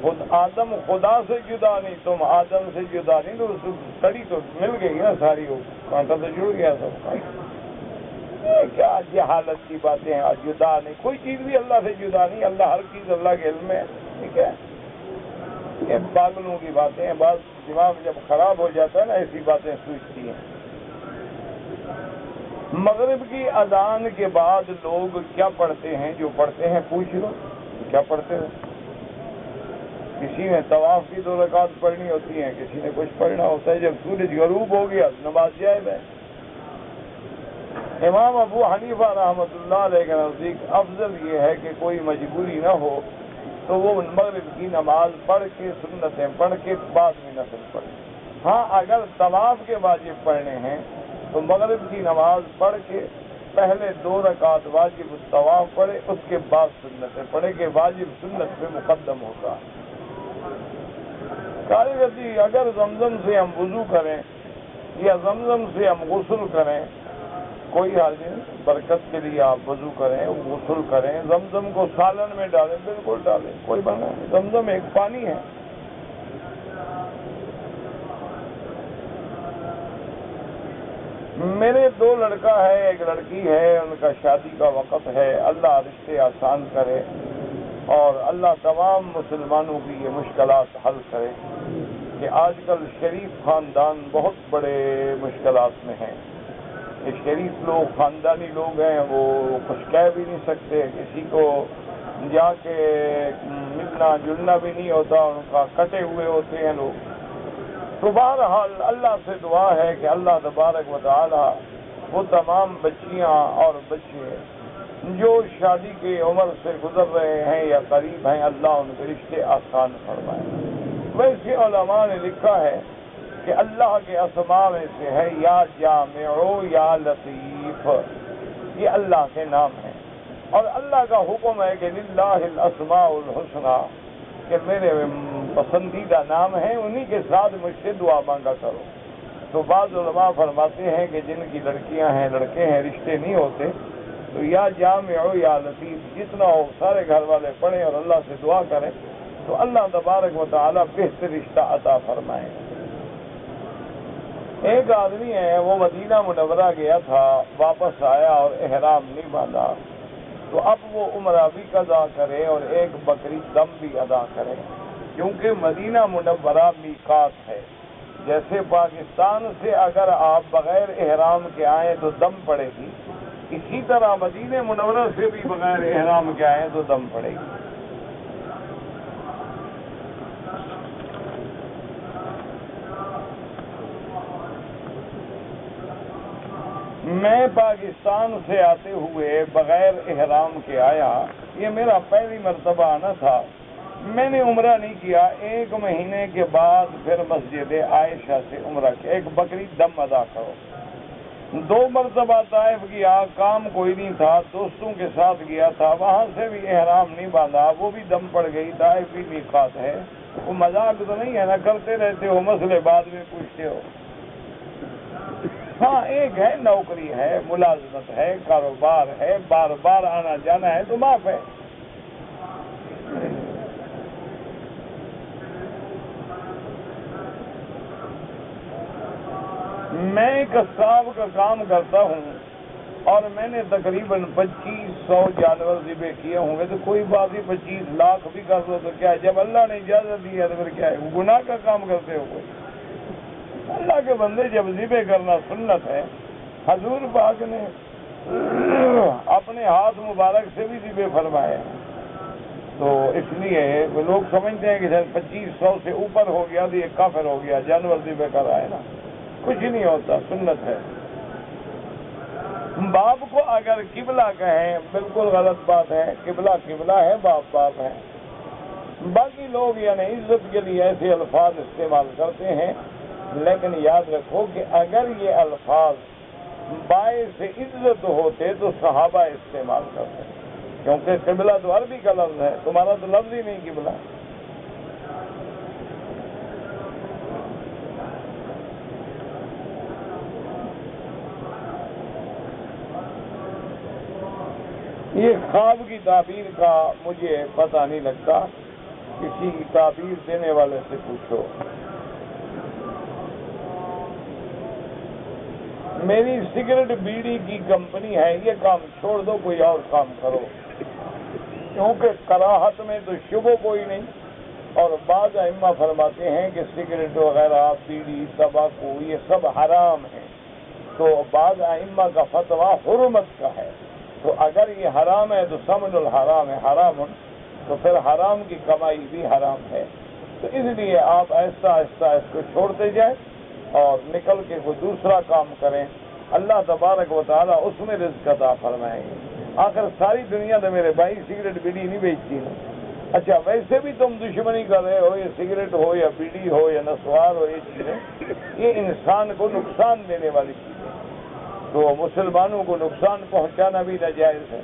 خود آدم خدا سے جدا نہیں، تم آدم سے جدا نہیں، تو کڑی تو مل گئی نا ساری، وہ کانٹا تو جڑ گیا سب۔ کیا جہالت کی باتیں ہیں، جدا نہیں، کوئی چیز بھی اللہ سے جدا نہیں، اللہ ہر چیز اللہ کے علم میں ہے، ٹھیک ہے۔ یہ پاگلوں کی باتیں ہیں، بعض دماغ جب خراب ہو جاتا ہے نا ایسی باتیں سوچتی ہیں۔ مغرب کی اذان کے بعد لوگ کیا پڑھتے ہیں؟ جو پڑھتے ہیں پوچھ لو کیا پڑھتے ہو۔ کسی نے طواف کی 2 رکعت پڑھنی ہوتی ہیں، کسی نے کچھ پڑھنا ہوتا ہے۔ جب سورج غروب ہو گیا نماز جائز ہے۔ امام ابو حنیفہ رحمۃ اللہ علیہ کے نزدیک افضل یہ ہے کہ کوئی مجبوری نہ ہو تو وہ مغرب کی نماز پڑھ کے سنتیں پڑھ کے بعد میں نفل پڑھے۔ ہاں اگر طواف کے واجب پڑھنے ہیں تو مغرب کی نماز پڑھ کے پہلے 2 رکعت واجب الطواف پڑھے، اس کے بعد سنتیں پڑھے کہ واجب سنت پہ مقدم ہوتا ہے۔ قاری اگر زمزم سے ہم وضو کریں یا زمزم سے ہم غسل کریں کوئی حال نہیں، برکت کے لیے آپ وضو کریں، غسل کریں، زمزم کو سالن میں ڈالیں، بالکل ڈالیں، کوئی بنا نہیں، زمزم ایک پانی ہے۔ میرے 2 لڑکا ہے، ایک لڑکی ہے، ان کا شادی کا وقت ہے، اللہ رشتے آسان کرے اور اللہ تمام مسلمانوں کی یہ مشکلات حل کرے کہ آج کل شریف خاندان بہت بڑے مشکلات میں ہیں۔ یہ شریف لوگ، خاندانی لوگ ہیں، وہ کچھ کہہ بھی نہیں سکتے، کسی کو جا کے ملنا جلنا بھی نہیں ہوتا، ان کا کٹے ہوئے ہوتے ہیں لوگ۔ تو بہرحال اللہ سے دعا ہے کہ اللہ تبارک و تعالی وہ تمام بچیاں اور بچے جو شادی کی عمر سے گزر رہے ہیں یا قریب ہیں، اللہ ان کے رشتے آسان فرمائے۔ ویسے علماء نے لکھا ہے کہ اللہ کے اسماء میں سے ہے یا جامع یا لطیف، یہ اللہ کے نام ہیں، اور اللہ کا حکم ہے کہ للہ الاسماء الحسنی، کہ میرے پسندیدہ نام ہیں، انہی کے ساتھ مجھ سے دعا مانگا کرو۔ تو بعض علماء فرماتے ہیں کہ جن کی لڑکیاں ہیں، لڑکے ہیں، رشتے نہیں ہوتے، تو یا جامع یا لطیف جتنا ہو سارے گھر والے پڑھیں اور اللہ سے دعا کریں تو اللہ تبارک و تعالی بہتر رشتہ عطا فرمائے۔ ایک آدمی ہے، وہ مدینہ منورہ گیا تھا، واپس آیا اور احرام نہیں باندھا، تو اب وہ عمرہ بھی قضا کرے اور ایک بکری دم بھی ادا کرے، کیونکہ مدینہ منورہ میقات ہے۔ جیسے پاکستان سے اگر آپ بغیر احرام کے آئیں تو دم پڑے گی، اسی طرح مدینہ منورہ سے بھی بغیر احرام کے آئیں تو دم پڑے گی۔ میں پاکستان سے آتے ہوئے بغیر احرام کے آیا، یہ میرا پہلی مرتبہ آنا تھا، میں نے عمرہ نہیں کیا، 1 مہینے کے بعد پھر مسجد عائشہ سے عمرہ کیا، ایک بکری دم ادا کرو۔ 2 مرتبہ طائف گیا، کام کوئی نہیں تھا، دوستوں کے ساتھ گیا تھا، وہاں سے بھی احرام نہیں باندھا، وہ بھی دم پڑ گئی، طائف بھی میقات ہے، وہ مذاق تو نہیں ہے نا، کرتے رہتے ہو، مسئلے بعد میں پوچھتے ہو۔ ہاں ایک ہے نوکری ہے، ملازمت ہے، کاروبار ہے، بار بار آنا جانا ہے تو معاف ہے۔ میں قصاب کا کام کرتا ہوں اور میں نے تقریباً 2500 جانور ذبح کیے ہوں گے، تو کوئی بات نہیں 25 لاکھ بھی کر دو تو کیا ہے، جب اللہ نے اجازت دی ہے تو پھر کیا ہے، وہ گناہ کا کام کرتے ہو کوئی؟ اللہ کے بندے جب ذبح کرنا سنت ہے، حضور پاک نے اپنے ہاتھ مبارک سے بھی ذبح فرمائے، تو اس لیے وہ لوگ سمجھتے ہیں کہ 2500 سے اوپر ہو گیا تو یہ کافر ہو گیا، جانور ذبح کر رہا ہے نا، کچھ نہیں ہوتا، سنت ہے۔ باپ کو اگر قبلہ کہیں بالکل غلط بات ہے، قبلہ قبلہ ہے، باپ باپ ہے۔ باقی لوگ یعنی عزت کے لیے ایسے الفاظ استعمال کرتے ہیں، لیکن یاد رکھو کہ اگر یہ الفاظ باعث عزت ہوتے تو صحابہ استعمال کرتے، کیونکہ قبلہ تو عربی کا لفظ ہے، تمہارا تو لفظ ہی نہیں قبلہ۔ یہ خواب کی تعبیر کا مجھے پتہ نہیں لگتا، کسی تعبیر دینے والے سے پوچھو۔ میری سگریٹ بیڑی کی کمپنی ہے، یہ کام چھوڑ دو، کوئی اور کام کرو، کیونکہ کراہت میں تو شبہ کوئی نہیں، اور بعض ائمہ فرماتے ہیں کہ سگریٹ وغیرہ، بیڑی، تمباکو یہ سب حرام ہے، تو بعض ائمہ کا فتویٰ حرمت کا ہے، تو اگر یہ حرام ہے تو ثمن الحرام ہے حرام، تو پھر حرام کی کمائی بھی حرام ہے، تو اس لیے آپ آہستہ آہستہ اس کو چھوڑتے جائیں اور نکل کے کوئی دوسرا کام کریں، اللہ تبارک و تعالیٰ اس میں رزق عطا فرمائیں گے۔ آخر ساری دنیا تو میرے بھائی سگریٹ بیڑی نہیں بیچتی نا، اچھا ویسے بھی تم دشمنی کر رہے ہو، یہ سگریٹ ہو یا بیڑی ہو یا نسوار ہو، یہ چیزیں یہ انسان کو نقصان دینے والی چیزیں، تو مسلمانوں کو نقصان پہنچانا بھی ناجائز ہے۔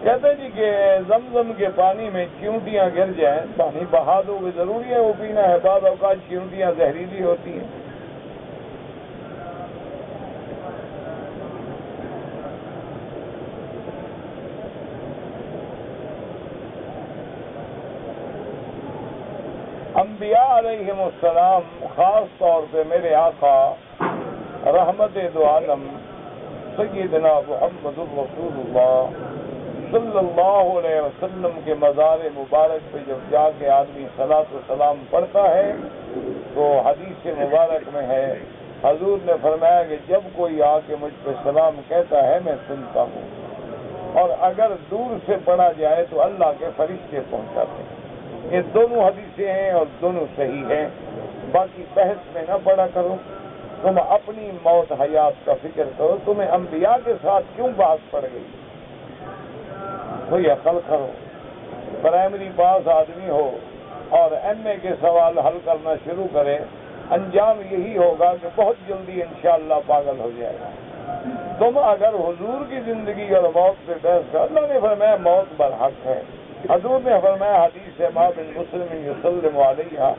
کہتے ہیں جی کہ زمزم کے پانی میں چیونٹیاں گر جائیں، پانی بہا دو، وہ ضروری ہے وہ پینا ہے، بعض اوقات چیونٹیاں زہریلی ہوتی ہیں۔ انبیاء علیہم السلام، خاص طور پہ میرے آقا رحمت دو عالم سیدنا محمد الرسول اللہ صلی اللہ علیہ وسلم کے مزار مبارک پہ جب جا کے آدمی صلاۃ و سلام پڑھتا ہے تو حدیث مبارک میں ہے، حضور نے فرمایا کہ جب کوئی آ کے مجھ پہ سلام کہتا ہے میں سنتا ہوں، اور اگر دور سے پڑھا جائے تو اللہ کے فرشتے پہنچاتے ہیں۔ یہ دونوں حدیثیں ہیں اور دونوں صحیح ہیں، باقی بحث میں نہ پڑا کرو، تم اپنی موت حیات کا فکر کرو، تمہیں انبیاء کے ساتھ کیوں بحث پڑ گئی؟ کوئی عقل کرو۔ پرائمری پاس آدمی ہو اور ایم اے کے سوال حل کرنا شروع کرے، انجام یہی ہوگا کہ بہت جلدی انشاءاللہ پاگل ہو جائے گا۔ تم اگر حضور کی زندگی اور موت پہ بحث کر، اللہ نے فرمایا موت برحق ہے، حضور نے فرمایا حدیث ہے ما من مسلم یسلم علیہ،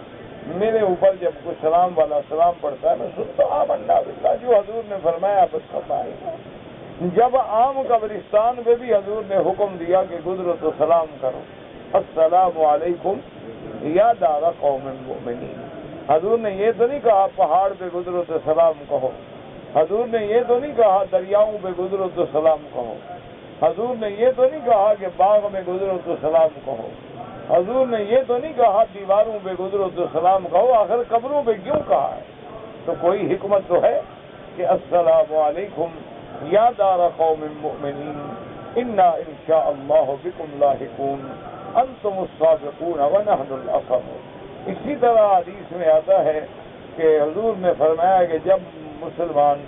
میرے اوپر جب کوئی سلام والا سلام پڑھتا ہے میں سنتا ہوں آمنا باللہ، جو حضور نے فرمایا بس فرمایا۔ جب عام قبرستان پہ بھی حضور نے حکم دیا کہ گزرو تو سلام کرو، السلام علیکم یا دار قوم مؤمنین، حضور نے یہ تو نہیں کہا پہاڑ پہ گزرو تو سلام کہو، حضور نے یہ تو نہیں کہا دریاؤں پہ گزرو تو سلام کہو، حضور نے یہ تو نہیں کہا کہ باغ میں گزرو تو سلام کہو، حضور نے یہ تو نہیں کہا دیواروں پہ گزرو تو سلام کہو، آخر قبروں پہ کیوں کہا ہے؟ تو کوئی حکمت تو ہے کہ السلام علیکم یا دار قوم مؤمنین انا انشاء اللہ بکم لاحقون انتم السابقون ونحن الاخرون۔ اسی طرح حدیث میں آتا ہے کہ حضور نے فرمایا کہ جب مسلمان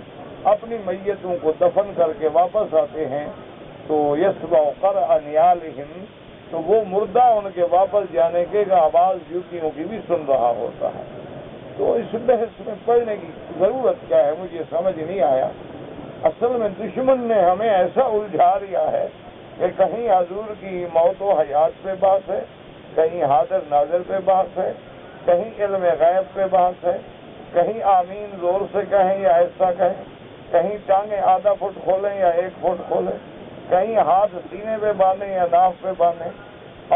اپنی میتوں کو دفن کر کے واپس آتے ہیں تو یسمع قرع نعالہم، تو وہ مردہ ان کے واپس جانے کے آواز جوتیوں کی بھی سن رہا ہوتا ہے۔ تو اس بحث میں پڑھنے کی ضرورت کیا ہے مجھے سمجھ نہیں آیا۔ اصل میں دشمن نے ہمیں ایسا الجھا دیا ہے کہ کہیں حضور کی موت و حیات پہ بحث ہے، کہیں حاضر ناظر پہ بحث ہے، کہیں علم غیب پہ بحث ہے، کہیں آمین زور سے کہیں یا ایسا کہیں، کہیں ٹانگیں آدھا فٹ کھولیں یا 1 فٹ کھولیں، کہیں ہاتھ سینے پہ باندھیں یا ناف پہ باندھیں،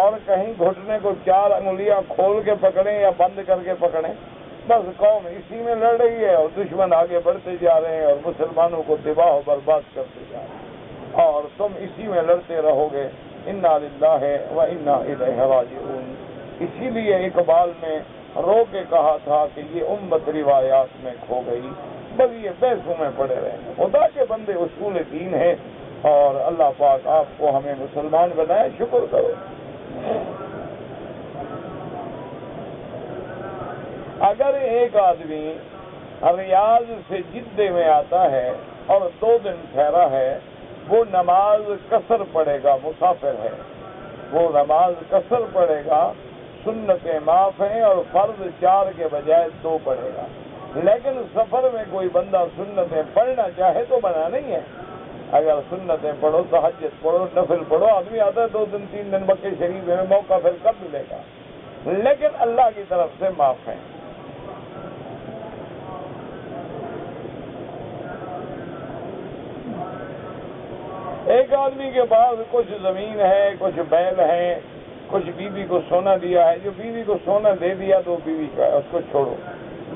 اور کہیں گھٹنے کو 4 انگلیاں کھول کے پکڑیں یا بند کر کے پکڑیں۔ بس قوم اسی میں لڑ رہی ہے اور دشمن آگے بڑھتے جا رہے ہیں اور مسلمانوں کو تباہ و برباد کرتے جا رہے ہیں، اور تم اسی میں لڑتے رہو گے۔ انا للہ و انا الیہ راجعون۔ اسی لیے اقبال نے رو کے کہا تھا کہ یہ امت روایات میں کھو گئی، بس یہ بحثوں میں پڑے رہے۔ خدا کے بندے اصول دین ہیں، اور اللہ پاک آپ کو ہمیں مسلمان بنائے. شکر کرو. اگر ایک آدمی ریاض سے جدے میں آتا ہے اور 2 دن ٹھہرا ہے، وہ نماز قصر پڑھے گا. مسافر ہے، وہ نماز قصر پڑھے گا. سنتیں معاف ہیں اور فرض 4 کے بجائے 2 پڑھے گا. لیکن سفر میں کوئی بندہ سنتیں پڑھنا چاہے تو منع نہیں ہے. اگر سنتیں پڑھو، تہجد پڑھو، نفل پڑھو. آدمی آتا ہے 2 دن 3 دن مکہ شریف میں، موقع پھر کب ملے گا؟ لیکن اللہ کی طرف سے معاف ہیں. ایک آدمی کے پاس کچھ زمین ہے، کچھ بیل ہیں، کچھ بیوی کو سونا دیا ہے. جو بیوی کو سونا دے دیا تو بیوی کا ہے، اس کو چھوڑو.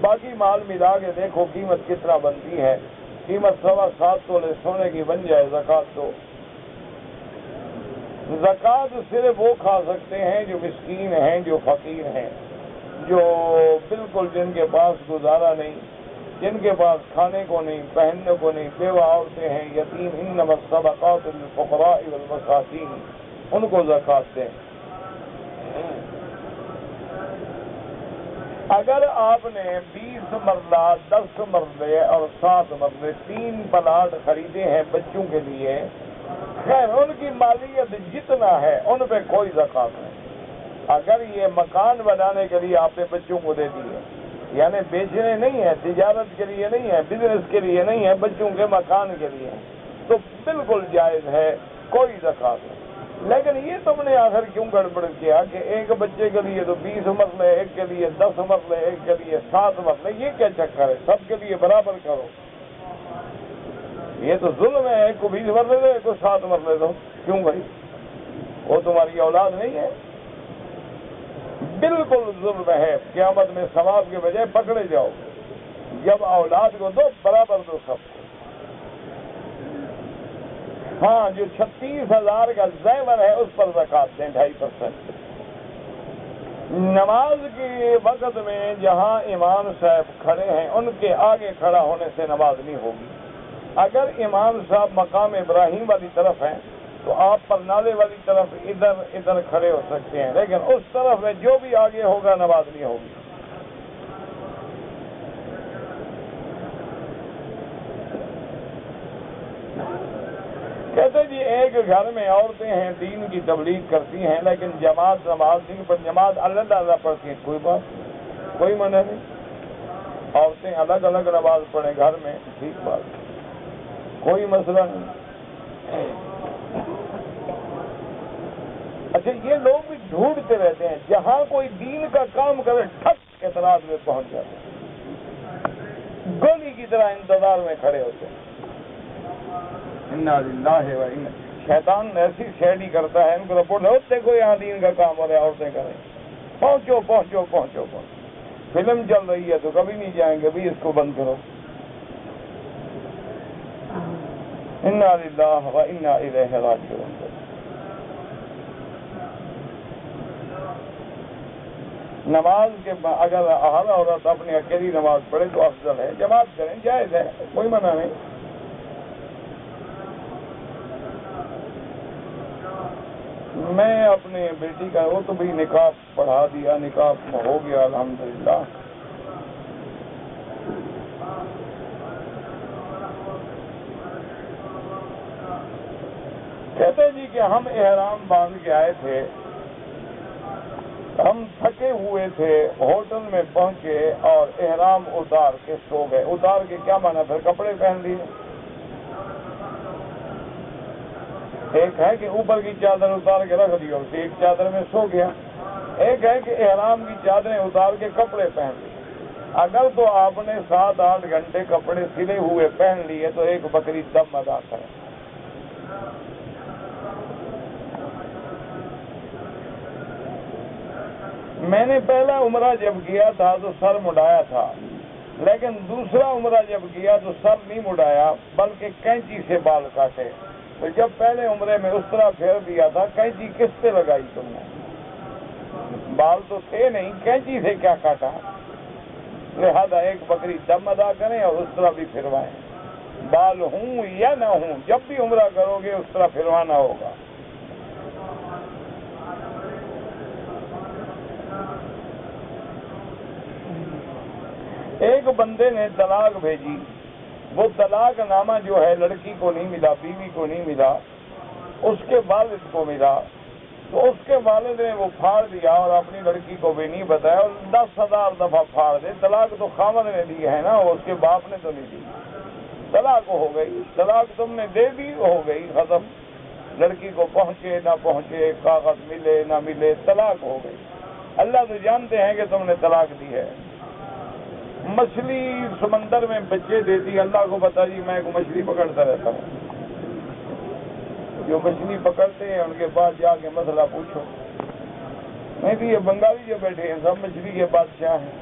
باقی مال ملا کے دیکھو قیمت کتنا بنتی ہے. قیمت 7.25 تولے سونے کی بن جائے، زکوٰۃ دو. زکوٰۃ صرف وہ کھا سکتے ہیں جو مسکین ہیں، جو فقیر ہیں، جو بالکل جن کے پاس گزارا نہیں، جن کے پاس کھانے کو نہیں، پہننے کو نہیں، بیوہ عورتیں ہیں، یتیم. انما الصدقات للفقراء والمساکین، ان کو زکوٰۃ دیں. اگر آپ نے 20 مرلہ، 10 مرلے اور 7 مرلے 3 پلاٹ خریدے ہیں بچوں کے لیے، خیر ان کی مالیت جتنا ہے ان پہ کوئی زکوٰۃ نہیں. اگر یہ مکان بنانے کے لیے آپ نے بچوں کو دے دیے، یعنی بیچنے نہیں ہے، تجارت کے لیے نہیں ہے، بزنس کے لیے نہیں ہے، بچوں کے مکان کے لیے، تو بالکل جائز ہے، کوئی زکوٰۃ نہیں. لیکن یہ تم نے آخر کیوں گڑبڑ کیا کہ ایک بچے کے لیے تو 20 مرلے، ایک کے لیے 10 مرلے، ایک کے لیے 7 مرلے؟ یہ کیا چکر ہے؟ سب کے لیے برابر کرو. یہ تو ظلم ہے. ایک کو 20 مرلے دو، ایک کو 7 مرلے دو. کیوں بھائی؟ وہ تمہاری اولاد نہیں ہے؟ بالکل ظلم ہے. قیامت میں ثواب کے بجائے پکڑے جاؤ. جب اولاد کو دو، برابر دو سب کو. ہاں، جو 36,000 کا زیور ہے اس پر زکوٰۃ دیں 2.5%. نماز کے وقت میں جہاں امام صاحب کھڑے ہیں ان کے آگے کھڑا ہونے سے نماز نہیں ہوگی. اگر امام صاحب مقام ابراہیم والی طرف ہیں تو آپ پرنالے والی طرف ادھر کھڑے ہو سکتے ہیں، لیکن اس طرف میں جو بھی آگے ہوگا نماز نہیں ہوگی. کہتے جی ایک گھر میں عورتیں ہیں، دین کی تبلیغ کرتی ہیں، لیکن جماعت نماز نہیں پر جماعت علیحدہ پڑھتی ہیں. کوئی بات، کوئی منع نہیں. عورتیں الگ الگ نماز پڑھیں گھر میں، ٹھیک بات، کوئی مسئلہ نہیں. اچھا، یہ لوگ بھی ڈھونڈتے رہتے ہیں، جہاں کوئی دین کا کام کرے ٹھک اعتراض میں پہنچ جاتے ہیں، گولی کی طرح انتظار میں کھڑے ہوتے ہیں. انا للہ و انا. شیطان ایسی شیڈی کرتا ہے، ان کو رپورٹ ہوتے کوئی یہاں دین کا کام ہو رہا ہے، عورتیں کریں. پہنچو پہنچو پہنچو پہنچو. فلم چل رہی ہے تو کبھی نہیں جائیں گے، بھی اس کو بند کرو. انا للہ و انا الیہ راجعون. نماز کے اگر ہر عورت اپنی اکیلی نماز پڑھے تو افضل ہے. جماعت کریں، جائز ہے، کوئی منع نہیں. میں اپنے بیٹی کا وہ تو بھی نکاح پڑھا دیا، نکاح ہو گیا الحمدللہ. کہتے جی کہ ہم احرام باندھ کے آئے تھے، ہم تھکے ہوئے تھے، ہوٹل میں پہنچے اور احرام اتار کے سو گئے. اتار کے کیا مانا؟ پھر کپڑے پہن لیے. ایک ہے کہ اوپر کی چادر اتار کے رکھ دی اور ایک چادر میں سو گیا. ایک ہے کہ احرام کی چادریں اتار کے کپڑے پہن لیے. اگر تو آپ نے 7-8 گھنٹے کپڑے سلے ہوئے پہن لیے تو ایک بکری دم ادا کریں. میں نے پہلا عمرہ جب کیا تھا تو سر مڈایا تھا، لیکن دوسرا عمرہ جب کیا تو سر نہیں مڈایا بلکہ کینچی سے بال کاٹے. تو جب پہلے عمرے میں اس طرح پھیر دیا تھا، کینچی کس سے لگائی تم نے؟ بال تو تھے نہیں، کینچی سے کیا کاٹا؟ لہذا ایک بکری دم ادا کریں اور اس طرح بھی پھروائیں. بال ہوں یا نہ ہوں، جب بھی عمرہ کرو گے اس طرح پھروانا ہوگا۔ ایک بندے نے طلاق بھیجی، وہ طلاق نامہ جو ہے لڑکی کو نہیں ملا، بیوی کو نہیں ملا، اس کے والد کو ملا، تو اس کے والد نے وہ پھاڑ دیا اور اپنی لڑکی کو بھی نہیں بتایا، اور 10,000 دفعہ پھاڑ دے۔ طلاق تو خاوند نے دی ہے نا، اس کے باپ نے تو نہیں دی۔ طلاق ہو گئی، طلاق تم نے دے دی، ہو گئی، ختم۔ لڑکی کو پہنچے نہ پہنچے، کاغذ ملے نہ ملے، طلاق ہو گئی۔ اللہ تو جانتے ہیں کہ تم نے طلاق دی ہے۔ مچھلی سمندر میں بچے دیتی، اللہ کو پتا جی میں مچھلی پکڑتا رہتا ہوں۔ جو مچھلی پکڑتے ہیں ان کے پاس جا کے مسئلہ پوچھو، نہیں تو یہ بنگالی جو بیٹھے ہیں سب مچھلی کے بادشاہ ہیں۔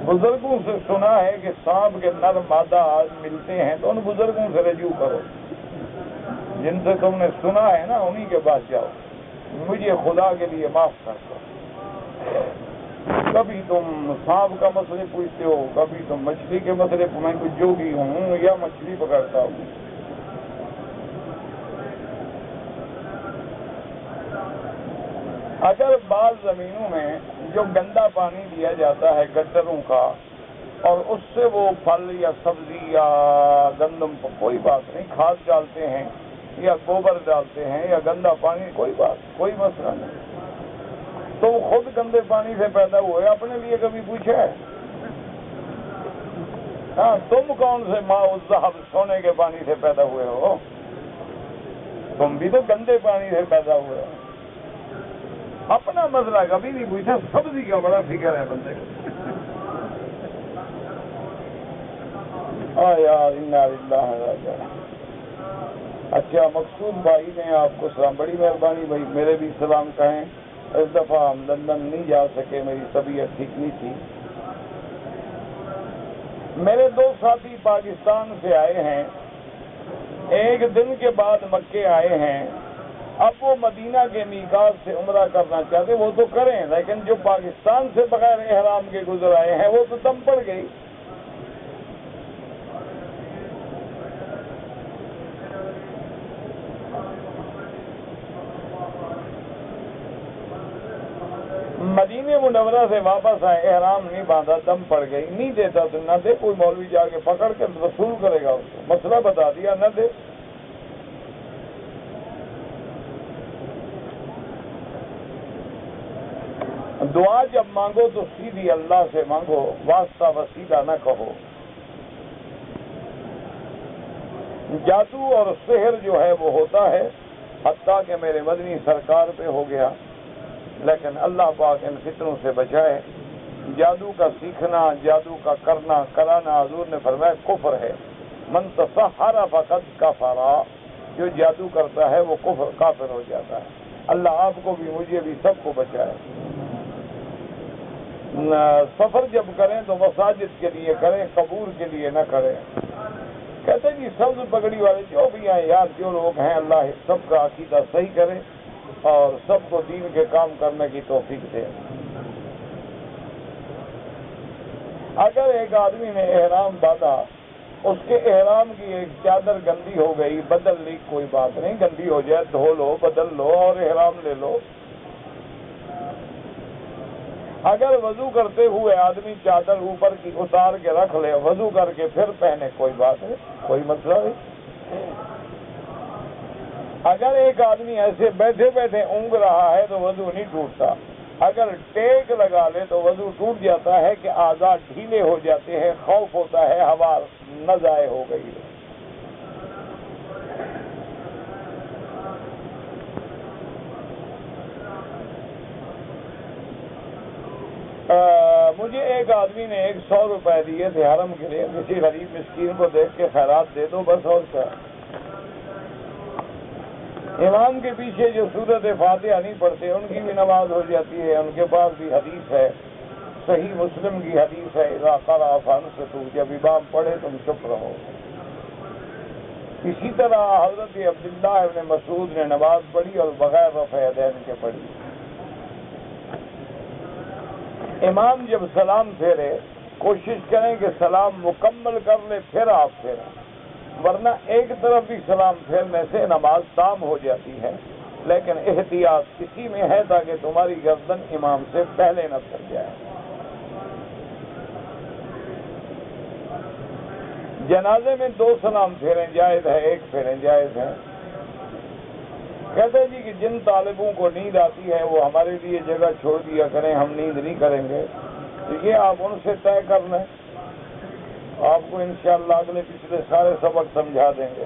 بزرگوں سے سنا ہے کہ سانپ کے نر مادہ آج ملتے ہیں، تو ان بزرگوں سے رجوع کرو جن سے تم نے سنا ہے نا، انہی کے پاس جاؤ، مجھے خدا کے لیے معاف کر دو۔ کبھی تم سانپ کا مسئلے پوچھتے ہو، کبھی تم مچھلی کے مسئلے، میں کچھ جوگی ہوں یا مچھلی پکڑتا ہوں۔ اگر بعض زمینوں میں جو گندا پانی دیا جاتا ہے گٹروں کا، اور اس سے وہ پھل یا سبزی یا گندم، کوئی بات نہیں، کھاد ڈالتے ہیں یا گوبر ڈالتے ہیں یا گندا پانی، کوئی بات، کوئی مسئلہ نہیں۔ تو وہ خود گندے پانی سے پیدا ہوئے، اپنے لیے کبھی پوچھا ہے؟ ہاں، تم کون سے ماء الذہب، سونے کے پانی سے پیدا ہوئے ہو؟ تم بھی تو گندے پانی سے پیدا ہوئے ہو۔ اپنا مسئلہ کبھی نہیں پوچھا، سبزی کا بڑا فکر ہے بندے کو۔ یار انا للہ راجعون۔ اچھا، مقصود بھائی نے آپ کو سلام، بڑی مہربانی بھائی، میرے بھی سلام کہیں۔ اس دفعہ ہم لندن نہیں جا سکے، میری طبیعت ٹھیک نہیں تھی۔ میرے 2 ساتھی پاکستان سے آئے ہیں، ایک دن کے بعد مکے آئے ہیں۔ اب وہ مدینہ کے میقات سے عمرہ کرنا چاہتے، وہ تو کریں، لیکن جو پاکستان سے بغیر احرام کے گزر آئے ہیں وہ تو دم پڑ گئی۔ مدینہ منورہ سے واپس آئے، احرام نہیں باندھا، دم پڑ گئی، نہیں دیتا تو نہ دے، کوئی مولوی جا کے پکڑ کے وصول کرے گا اس کو، مسئلہ بتا دیا، نہ دے۔ دعا جب مانگو تو سیدھی اللہ سے مانگو، واسطہ وسیلہ نہ کہو۔ جادو اور سحر جو ہے وہ ہوتا ہے، حتیٰ کہ میرے مدنی سرکار پہ ہو گیا، لیکن اللہ پاک ان فتنوں سے بچائے۔ جادو کا سیکھنا، جادو کا کرنا کرانا، حضور نے فرمایا کفر ہے۔ من تسحر فقد کفر، جو جادو کرتا ہے وہ کافر ہو جاتا ہے۔ اللہ آپ کو بھی، مجھے بھی، سب کو بچائے۔ سفر جب کریں تو مساجد کے لیے کریں، قبور کے لیے نہ کریں۔ کہتے جی سبز پگڑی والے جو بھی ہیں یار، جو لوگ ہیں، اللہ سب کا عقیدہ صحیح کرے اور سب کو دین کے کام کرنے کی توفیق دے۔ اگر ایک آدمی نے احرام باندھا، اس کے احرام کی ایک چادر گندی ہو گئی، بدل لی، کوئی بات نہیں، گندی ہو جائے دھو لو، بدل لو اور احرام لے لو۔ اگر وضو کرتے ہوئے آدمی چادر اوپر کی اتار کے رکھ لے، وضو کر کے پھر پہنے، کوئی بات نہیں، کوئی مسئلہ نہیں۔ اگر ایک آدمی ایسے بیٹھے بیٹھے اونگ رہا ہے تو وضو نہیں ٹوٹتا، اگر ٹیک لگا لے تو وضو ٹوٹ جاتا ہے کہ اعضاء ڈھیلے ہو جاتے ہیں، خوف ہوتا ہے ہوا نہ ضائع ہو گئی ہے۔ مجھے ایک آدمی نے 100 روپے دیے تھے حرم کے لیے، کسی غریب مسکین کو دیکھ کے خیرات دے دو بس، اور کیا۔ امام کے پیچھے جو سورت فاتحہ نہیں پڑھتے ان کی بھی نماز ہو جاتی ہے، ان کے پاس بھی حدیث ہے، صحیح مسلم کی حدیث ہے، اذا قرأ فانصتوا، جب امام پڑھے تم چپ رہو۔ اسی طرح حضرت عبداللہ ابن مسعود نے نماز پڑھی اور بغیر رفع یدین کے پڑھی۔ امام جب سلام پھیرے کوشش کریں کہ سلام مکمل کر لے پھر آپ پھیریں، ورنہ ایک طرف بھی سلام پھیرنے سے نماز تام ہو جاتی ہے، لیکن احتیاط اسی میں ہے تاکہ تمہاری گردن امام سے پہلے نہ پھر جائے۔ جنازے میں 2 سلام پھیریں جائز ہے، 1 پھیریں جائز ہے۔ کہتے ہیں جی کہ جن طالبوں کو نیند آتی ہے وہ ہمارے لیے جگہ چھوڑ دیا کریں، ہم نیند نہیں کریں گے، تو یہ آپ ان سے طے کر لیں، آپ کو انشاءاللہ اگلے پچھلے سارے سبق سمجھا دیں گے۔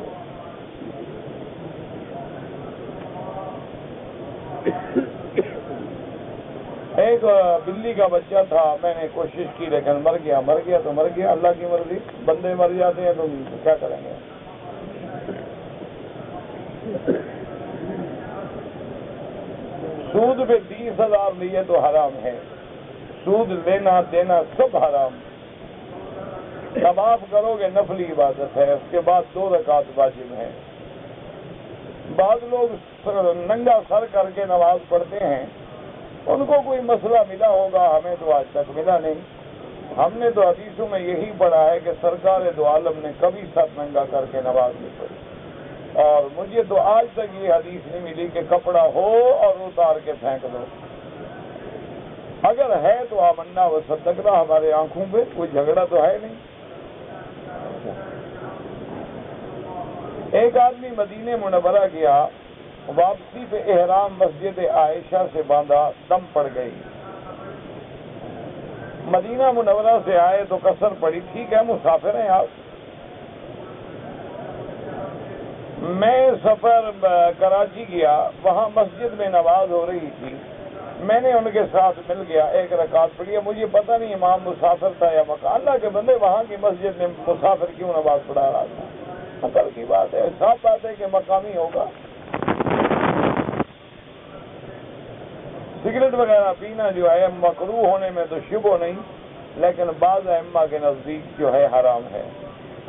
ایک بلی کا بچہ تھا، میں نے کوشش کی لیکن مر گیا تو مر گیا، اللہ کی مرضی، بندے مر جاتے ہیں تو کیا کریں گے۔ سود پہ 30,000 لیے تو حرام ہے، سود لینا دینا سب حرام۔ طواف کرو گے نفلی عبادت ہے، اس کے بعد 2 رکعت واجب ہیں۔ بعض لوگ ننگا سر کر کے نماز پڑھتے ہیں، ان کو کوئی مسئلہ ملا ہوگا، ہمیں تو آج تک ملا نہیں۔ ہم نے تو حدیثوں میں یہی پڑھا ہے کہ سرکار دو عالم نے کبھی سر ننگا کر کے نماز نہیں پڑھی، اور مجھے تو آج تک یہ حدیث نہیں ملی کہ کپڑا ہو اور اتار کے پھینک دو۔ اگر ہے تو آمنا و صدقنا، ہمارے آنکھوں پہ کوئی جھگڑا تو ہے نہیں۔ ایک آدمی مدینہ منورہ گیا، واپسی پہ احرام مسجد عائشہ سے باندھا، دم پڑ گئی۔ مدینہ منورہ سے آئے تو قصر پڑی، ٹھیک ہے مسافر ہیں آپ۔ میں سفر کراچی گیا، وہاں مسجد میں نماز ہو رہی تھی، میں نے ان کے ساتھ مل گیا، 1 رکعت پڑھی ہے، مجھے پتہ نہیں امام مسافر تھا یا مکہ۔ اللہ کے بندے، وہاں کی مسجد میں مسافر کیوں نماز پڑھا رہا تھا؟ عقل کی بات ہے، صاف بات ہے کہ مقامی ہوگا۔ سگریٹ وغیرہ پینا جو ہے مکروہ ہونے میں تو شبہ نہیں، لیکن بعض ائمہ کے نزدیک جو ہے حرام ہے۔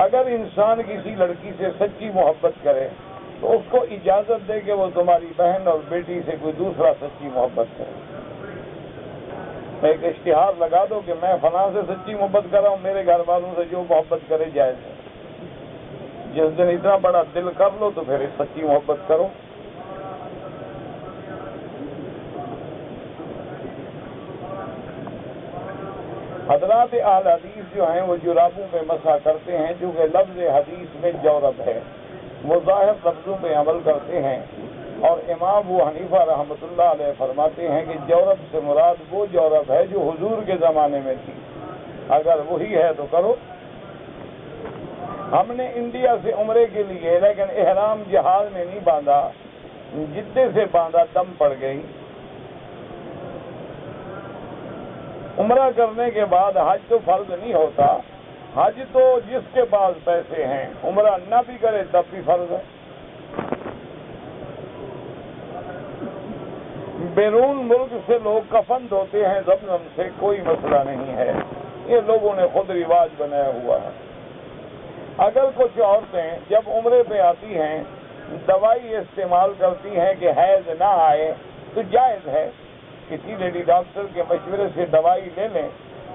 اگر انسان کسی لڑکی سے سچی محبت کرے تو اس کو اجازت دے کہ وہ تمہاری بہن اور بیٹی سے کوئی دوسرا سچی محبت کرے۔ ایک اشتہار لگا دو کہ میں فلاں سے سچی محبت کر رہا ہوں، میرے گھر والوں سے جو محبت کرے جائز ہے۔ جس دن اتنا بڑا دل کر لو تو پھر سچی محبت کرو۔ حضرات اہل حدیث جو ہیں وہ جرابوں پہ مسح کرتے ہیں، چونکہ لفظ حدیث میں جورب ہے، وہ ظاہر لفظوں پہ عمل کرتے ہیں، اور امام ابو حنیفہ رحمۃ اللہ علیہ فرماتے ہیں کہ جورب سے مراد وہ جورب ہے جو حضور کے زمانے میں تھی، اگر وہی ہے تو کرو۔ ہم نے انڈیا سے عمرے کے لیے، لیکن احرام جہاز میں نہیں باندھا، جدے سے باندھا، دم پڑ گئی۔ عمرہ کرنے کے بعد حج تو فرض نہیں ہوتا، حج تو جس کے پاس پیسے ہیں، عمرہ نہ بھی کرے تب بھی فرض ہے۔ بیرون ملک سے لوگ کفن دھوتے ہیں زمزم سے، کوئی مسئلہ نہیں ہے، یہ لوگوں نے خود رواج بنایا ہوا ہے۔ اگر کچھ عورتیں جب عمرے پہ آتی ہیں دوائی استعمال کرتی ہیں کہ حیض نہ آئے تو جائز ہے، کسی لیڈی ڈاکٹر کے مشورے سے دوائی لے لیں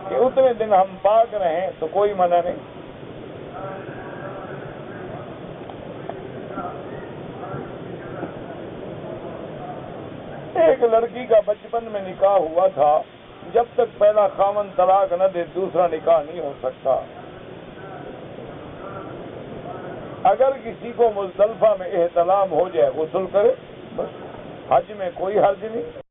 کہ اتنے دن ہم پاک رہیں تو کوئی منع نہیں۔ ایک لڑکی کا بچپن میں نکاح ہوا تھا، جب تک پہلا خاوند طلاق نہ دے دوسرا نکاح نہیں ہو سکتا۔ اگر کسی کو مزدلفہ میں احتلام ہو جائے غسل کرے، بس، حج میں کوئی حرج نہیں۔